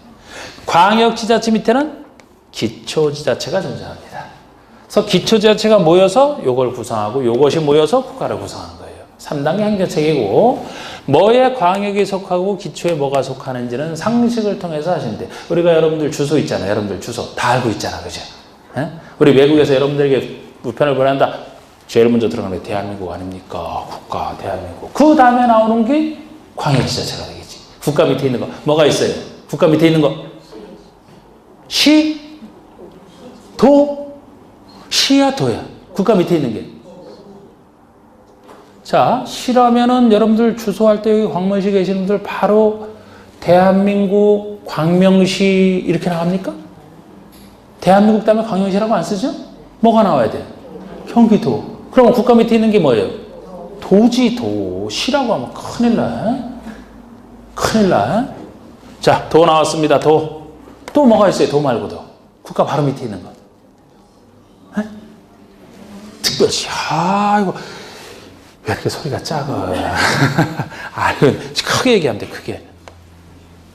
광역지자체 밑에는 기초지자체가 존재합니다. 그래서 기초지자체가 모여서 이걸 구성하고 이것이 모여서 국가를 구성하는 거예요. 3단계 행정체계고 뭐에 광역이 속하고 기초에 뭐가 속하는지는 상식을 통해서 하시면 돼요. 우리가 여러분들 주소 있잖아요. 여러분들 주소 다 알고 있잖아. 그죠? 예? 우리 외국에서 여러분들에게 우편을 보낸다. 제일 먼저 들어가는 게 대한민국 아닙니까? 국가, 대한민국. 그 다음에 나오는 게 광역지자체가 되겠지. 국가 밑에 있는 거. 뭐가 있어요? 국가 밑에 있는 거. 시, 도, 시야, 도야. 국가 밑에 있는 게. 자, 시라면은 여러분들 주소할 때 여기 광명시 계시는 분들 바로 대한민국 광명시 이렇게 나갑니까? 대한민국 다음에 광명시라고 안 쓰죠? 뭐가 나와야 돼요? 경기도. 그럼 국가 밑에 있는 게 뭐예요? 도지도. 시라고 하면 큰일 나. 큰일 나. 자, 도 나왔습니다. 도. 또 뭐가 있어요? 도 말고도. 국가 바로 밑에 있는 거. 에? 특별시. 이거 왜 이렇게 소리가 작아? 이건 크게 얘기하면 돼. 크게.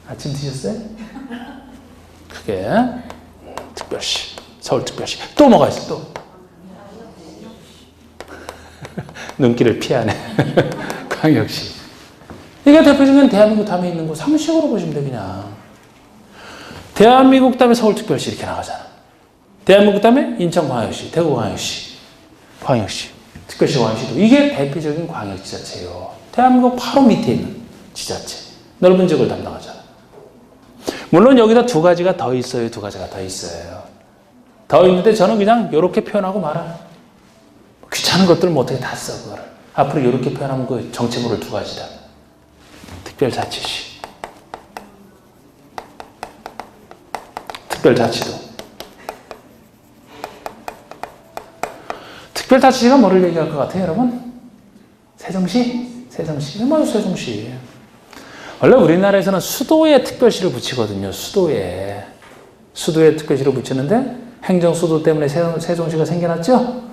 아침 드셨어요? 크게. 특별시. 서울특별시. 또 뭐가 있어? 또. 눈길을 피하네. 광역시. 이게 대표적인 대한민국 다음에 있는 거 상식으로 보시면 돼, 그냥. 대한민국 다음에 서울특별시 이렇게 나가잖아. 대한민국 다음에 인천광역시, 대구광역시, 광역시, 특별시 광역시도. 이게 대표적인 광역지자체예요. 대한민국 바로 밑에 있는 지자체. 넓은 지역을 담당하잖아. 물론 여기다 두 가지가 더 있어요. 두 가지가 더 있어요. 더 있는데 저는 그냥 이렇게 표현하고 말아요. 귀찮은 것들 뭐 어떻게 다 써, 그거를. 앞으로 이렇게 표현하면 그 정체모를 두 가지다. 특별자치시. 특별자치도. 특별자치시가 뭐를 얘기할 것 같아요, 여러분? 세종시? 세종시. 맞아, 세종시. 원래 우리나라에서는 수도에 특별시를 붙이거든요, 수도에. 수도에 특별시를 붙이는데 행정수도 때문에 세종시가 생겨났죠?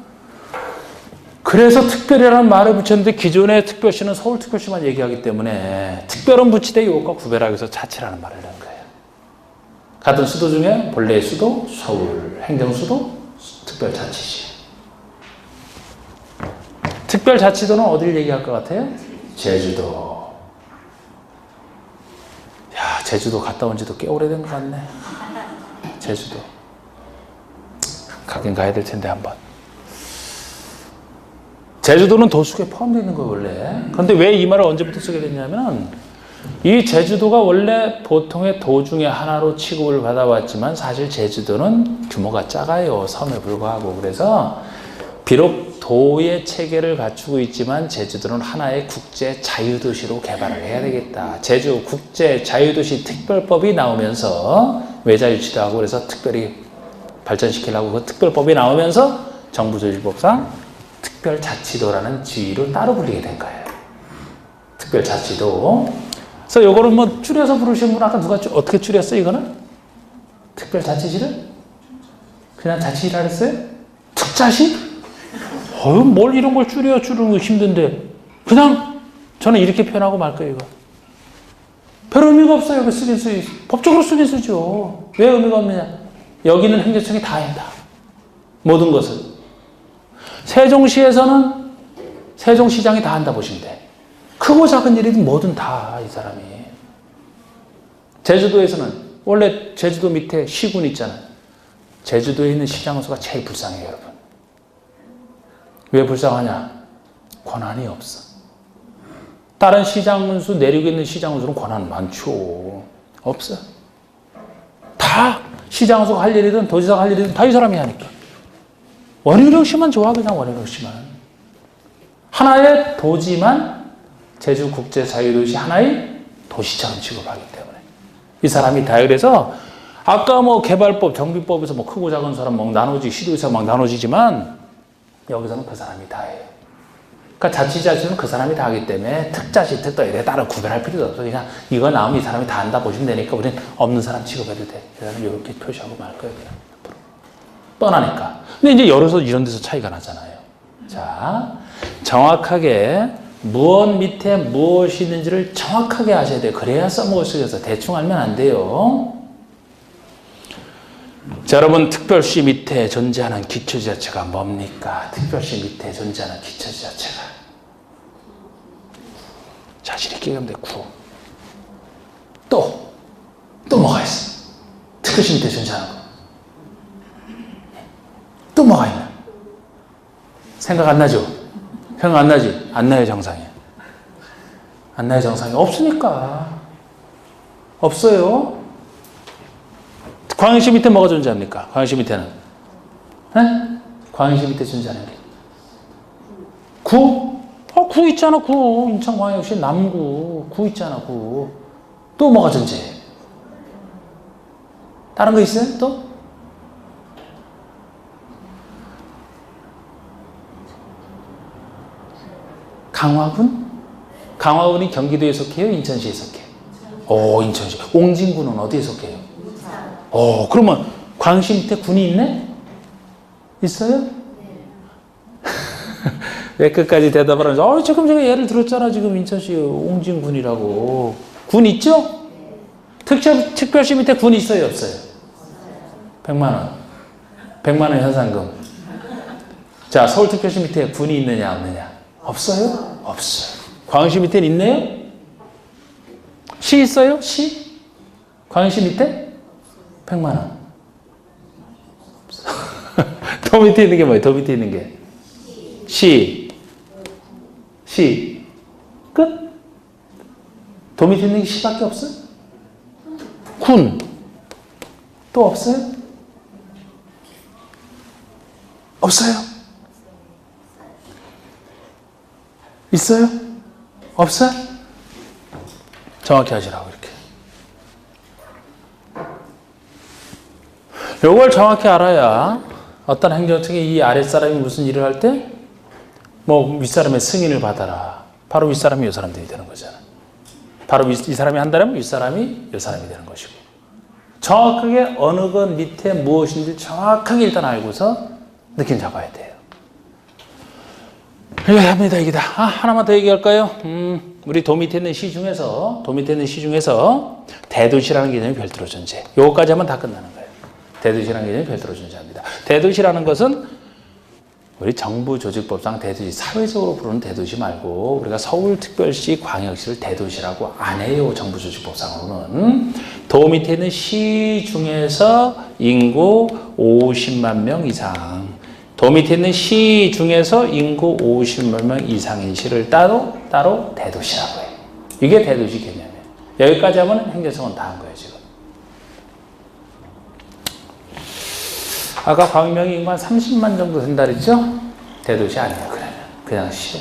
그래서 특별이라는 말을 붙였는데 기존의 특별시는 서울특별시만 얘기하기 때문에 특별은 붙이되 이것과 구별하기 위해서 자치라는 말을 넣은 거예요. 같은 수도 중에 본래의 수도, 서울, 행정수도, 특별자치시. 특별자치도는 어디를 얘기할 것 같아요? 제주도. 야, 제주도 갔다 온 지도 꽤 오래된 것 같네. 제주도. 가긴 가야 될 텐데 한번. 제주도는 도축에 포함되어 있는 거예요, 원래. 그런데 왜 이 말을 언제부터 쓰게 됐냐면, 이 제주도가 원래 보통의 도 중에 하나로 취급을 받아왔지만, 사실 제주도는 규모가 작아요, 섬에 불과하고. 그래서, 비록 도의 체계를 갖추고 있지만, 제주도는 하나의 국제 자유도시로 개발을 해야 되겠다. 제주 국제 자유도시 특별법이 나오면서, 외자유치도 하고, 그래서 특별히 발전시키려고 그 특별법이 나오면서, 정부조직법상, 특별자치도라는 지위로 따로 불리게 된 거예요. 특별자치도. 그래서 요거를 뭐 줄여서 부르시는 분 아까 누가 어떻게 줄였어 이거는? 특별자치시를? 그냥 자치시라 그랬어요? 특자시? 뭘 이런 걸 줄이는 거 힘든데. 그냥 저는 이렇게 표현하고 말 거예요, 이거. 별 의미가 없어요. 그 쓰긴 쓰. 법적으로 쓰긴 쓰죠. 왜 의미가 없느냐? 여기는 행정청이 다 한다. 모든 것을. 세종시에서는 세종시장이 다 한다 보시면 돼. 크고 작은 일이든 뭐든 다 이 사람이. 제주도에서는 원래 제주도 밑에 시군 있잖아요. 제주도에 있는 시장소가 제일 불쌍해요, 여러분. 왜 불쌍하냐? 권한이 없어. 다른 시장군수, 내륙에 있는 시장군수는 권한 많죠. 없어. 다 시장군수가 할 일이든 도지사가 할 일이든 다 이 사람이 하니까. 원효령씨만 좋아, 그냥 원효령씨만. 하나의 도지만 제주국제자유도시 하나의 도시처럼 취급하기 때문에. 이 사람이 다 그래서 아까 뭐 개발법, 정비법에서 뭐 크고 작은 사람 막 나눠지, 시도에서 막 나눠지지만 여기서는 그 사람이 다 해요. 그러니까 자치자치는 그 사람이 다 하기 때문에 특자시, 특도에 따라 구별할 필요도 없어. 그냥 이거 나오면 이 사람이 다 한다 보시면 되니까 우리는 없는 사람 취급해도 돼. 그 사람 이렇게 표시하고 말 거예요. 그냥. 뻔하니까. 근데 이제 열어서 이런 데서 차이가 나잖아요. 자, 정확하게 무엇 밑에 무엇이 있는지를 정확하게 아셔야 돼요. 그래야 써먹을 수 있어서 대충 알면 안 돼요. 자, 여러분, 특별시 밑에 존재하는 기초지자체가 뭡니까? 특별시 밑에 존재하는 기초지자체가. 자신 있게 얘기하면 돼. 구. 또 뭐가 있어? 특별시 밑에 존재하는 거. 또 뭐가 있나? 생각 안 나죠? 생각 안 나지? 안 나요, 정상에. 안 나요, 정상에. 없으니까. 없어요. 광역시 밑에 뭐가 존재합니까? 광역시 밑에는. 네? 광역시 밑에 존재하는 게. 구? 구 있잖아, 구. 인천광역시 남구. 구 있잖아, 구. 또 뭐가 존재해? 다른 거 있어요? 또? 강화군? 강화군이 경기도에 속해요? 인천시에 속해요? 오, 인천시. 옹진군은 어디에 속해요? 그러면 광역시 밑에 군이 있네? 있어요? 네. 왜 끝까지 대답을 하는지. 지금 제가 예를 들었잖아. 지금 인천시 옹진군이라고. 군 있죠? 네. 특별시 밑에 군 있어요? 없어요? 100만 원. 100만 원 현상금. 자, 서울특별시 밑에 군이 있느냐 없느냐? 없어요? 없어요. 광역시 밑에는 있네요? 시 있어요? 시? 광역시 밑에? 100만 원. 더 밑에 있는 게 뭐예요? 더 밑에 있는 게. 시. 끝? 더 밑에 있는 게 시밖에 없어요? 군. 또 없어요? 없어요? 있어요? 없어요? 정확히 하시라고 이렇게. 요걸 정확히 알아야 어떤 행정청이 이 아랫사람이 무슨 일을 할 때 뭐 윗사람의 승인을 받아라. 바로 윗사람이 요 사람들이 되는 거잖아. 바로 이 사람이 한다면 윗사람이 요 사람이 되는 것이고. 정확하게 어느 것 밑에 무엇인지 정확하게 일단 알고서 느낌 잡아야 돼요. 이거 합니다, 이게 다. 하나만 더 얘기할까요? 우리 도 밑에 있는 시 중에서 대도시라는 개념이 별도로 존재. 요거까지 하면 다 끝나는 거예요. 대도시라는 개념이 별도로 존재합니다. 대도시라는 것은 우리 정부조직법상 대도시, 사회적으로 부르는 대도시 말고 우리가 서울특별시, 광역시를 대도시라고 안 해요. 정부조직법상으로는. 도 밑에 있는 시 중에서 인구 50만 명 이상, 도 밑에 있는 시 중에서 인구 50만 명 이상인 시를 따로 대도시라고 해요. 이게 대도시 개념이에요. 여기까지 하면 행정청은 다 한 거예요, 지금. 아까 광명이 인구 한 30만 정도 된다 그랬죠? 대도시 아니에요, 그러면. 그냥 시.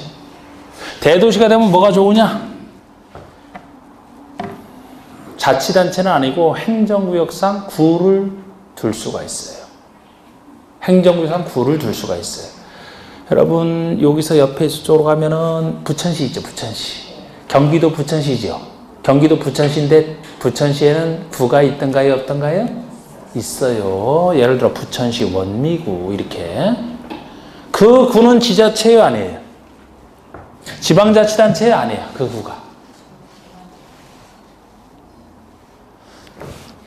대도시가 되면 뭐가 좋으냐? 자치단체는 아니고 행정구역상 구를 둘 수가 있어요. 행정구역상 구를 둘 수가 있어요. 여러분, 여기서 옆에 이쪽으로 가면은 부천시 있죠, 부천시. 경기도 부천시죠. 경기도 부천시인데 부천시에는 구가 있던가요, 없던가요? 있어요. 예를 들어 부천시 원미구 이렇게. 그 구는 지자체요, 아니에요? 지방자치단체요, 아니에요? 그 구가.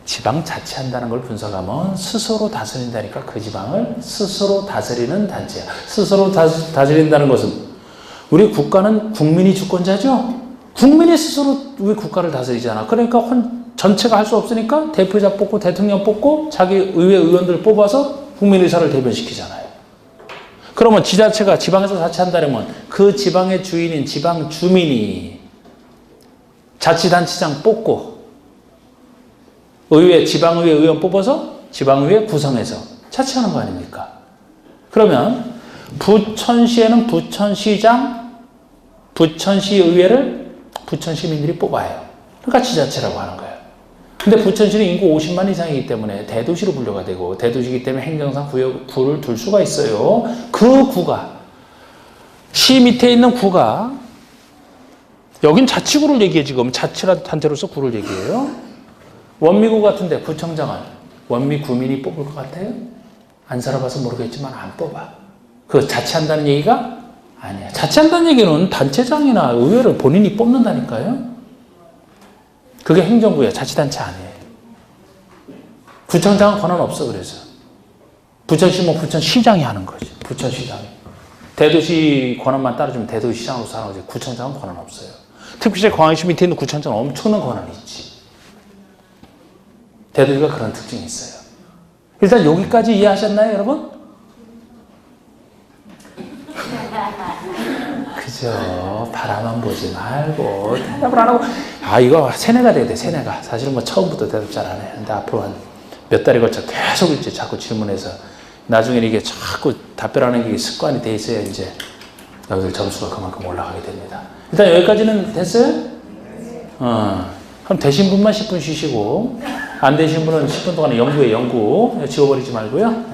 지방자치한다는 걸 분석하면 스스로 다스린다니까 그 지방을 스스로 다스리는 단체야. 스스로 다스린다는 것은 우리 국가는 국민이 주권자죠? 국민이 스스로 우리 국가를 다스리잖아. 그러니까 전체가 할 수 없으니까 대표자 뽑고 대통령 뽑고 자기 의회 의원들 뽑아서 국민 의사를 대변시키잖아요. 그러면 지자체가 지방에서 자치한다면 그 지방의 주인인 지방 주민이 자치단체장 뽑고 의회, 지방의회 의원 뽑아서 지방의회 구성해서 자치하는 거 아닙니까? 그러면 부천시에는 부천시장, 부천시의회를 부천시민들이 뽑아요. 그러니까 지자체라고 하는 거예요. 근데 부천시는 인구 50만 이상이기 때문에 대도시로 분류가 되고 대도시이기 때문에 행정상 구를 둘 수가 있어요. 그 구가, 시 밑에 있는 구가, 여긴 자치구를 얘기해. 지금 자치단체로서 구를 얘기해요. 원미구 같은데 구청장은 원미 구민이 뽑을 것 같아요? 안 살아봐서 모르겠지만 안 뽑아. 그 자치한다는 얘기가 아니야. 자치한다는 얘기는 단체장이나 의회를 본인이 뽑는다니까요. 그게 행정부예요. 자치단체 아니에요. 구청장은 권한 없어. 그래서 부천시면 부천시장이 하는 거지. 부천시장이. 대도시 권한만 따라주면 대도시장으로서 하는 거지. 구청장은 권한 없어요. 특별시 광역시 밑에 있는 구청장은 엄청난 권한이 있지. 대도시가 그런 특징이 있어요. 일단 여기까지 이해하셨나요, 여러분? 그죠. 바라만 보지 말고 대답을 안 하고, 아 이거 세뇌가 돼야 돼. 세뇌가. 사실은 뭐 처음부터 대답 잘 안 해. 근데 앞으로 한 몇 달에 걸쳐 계속 이제 자꾸 질문해서 나중에는 이게 자꾸 답변하는 게 습관이 돼 있어야 이제 여기 점수가 그만큼 올라가게 됩니다. 일단 여기까지는 됐어요? 그럼 되신 분만 10분 쉬시고 안 되신 분은 10분 동안 연구 지워버리지 말고요. 네.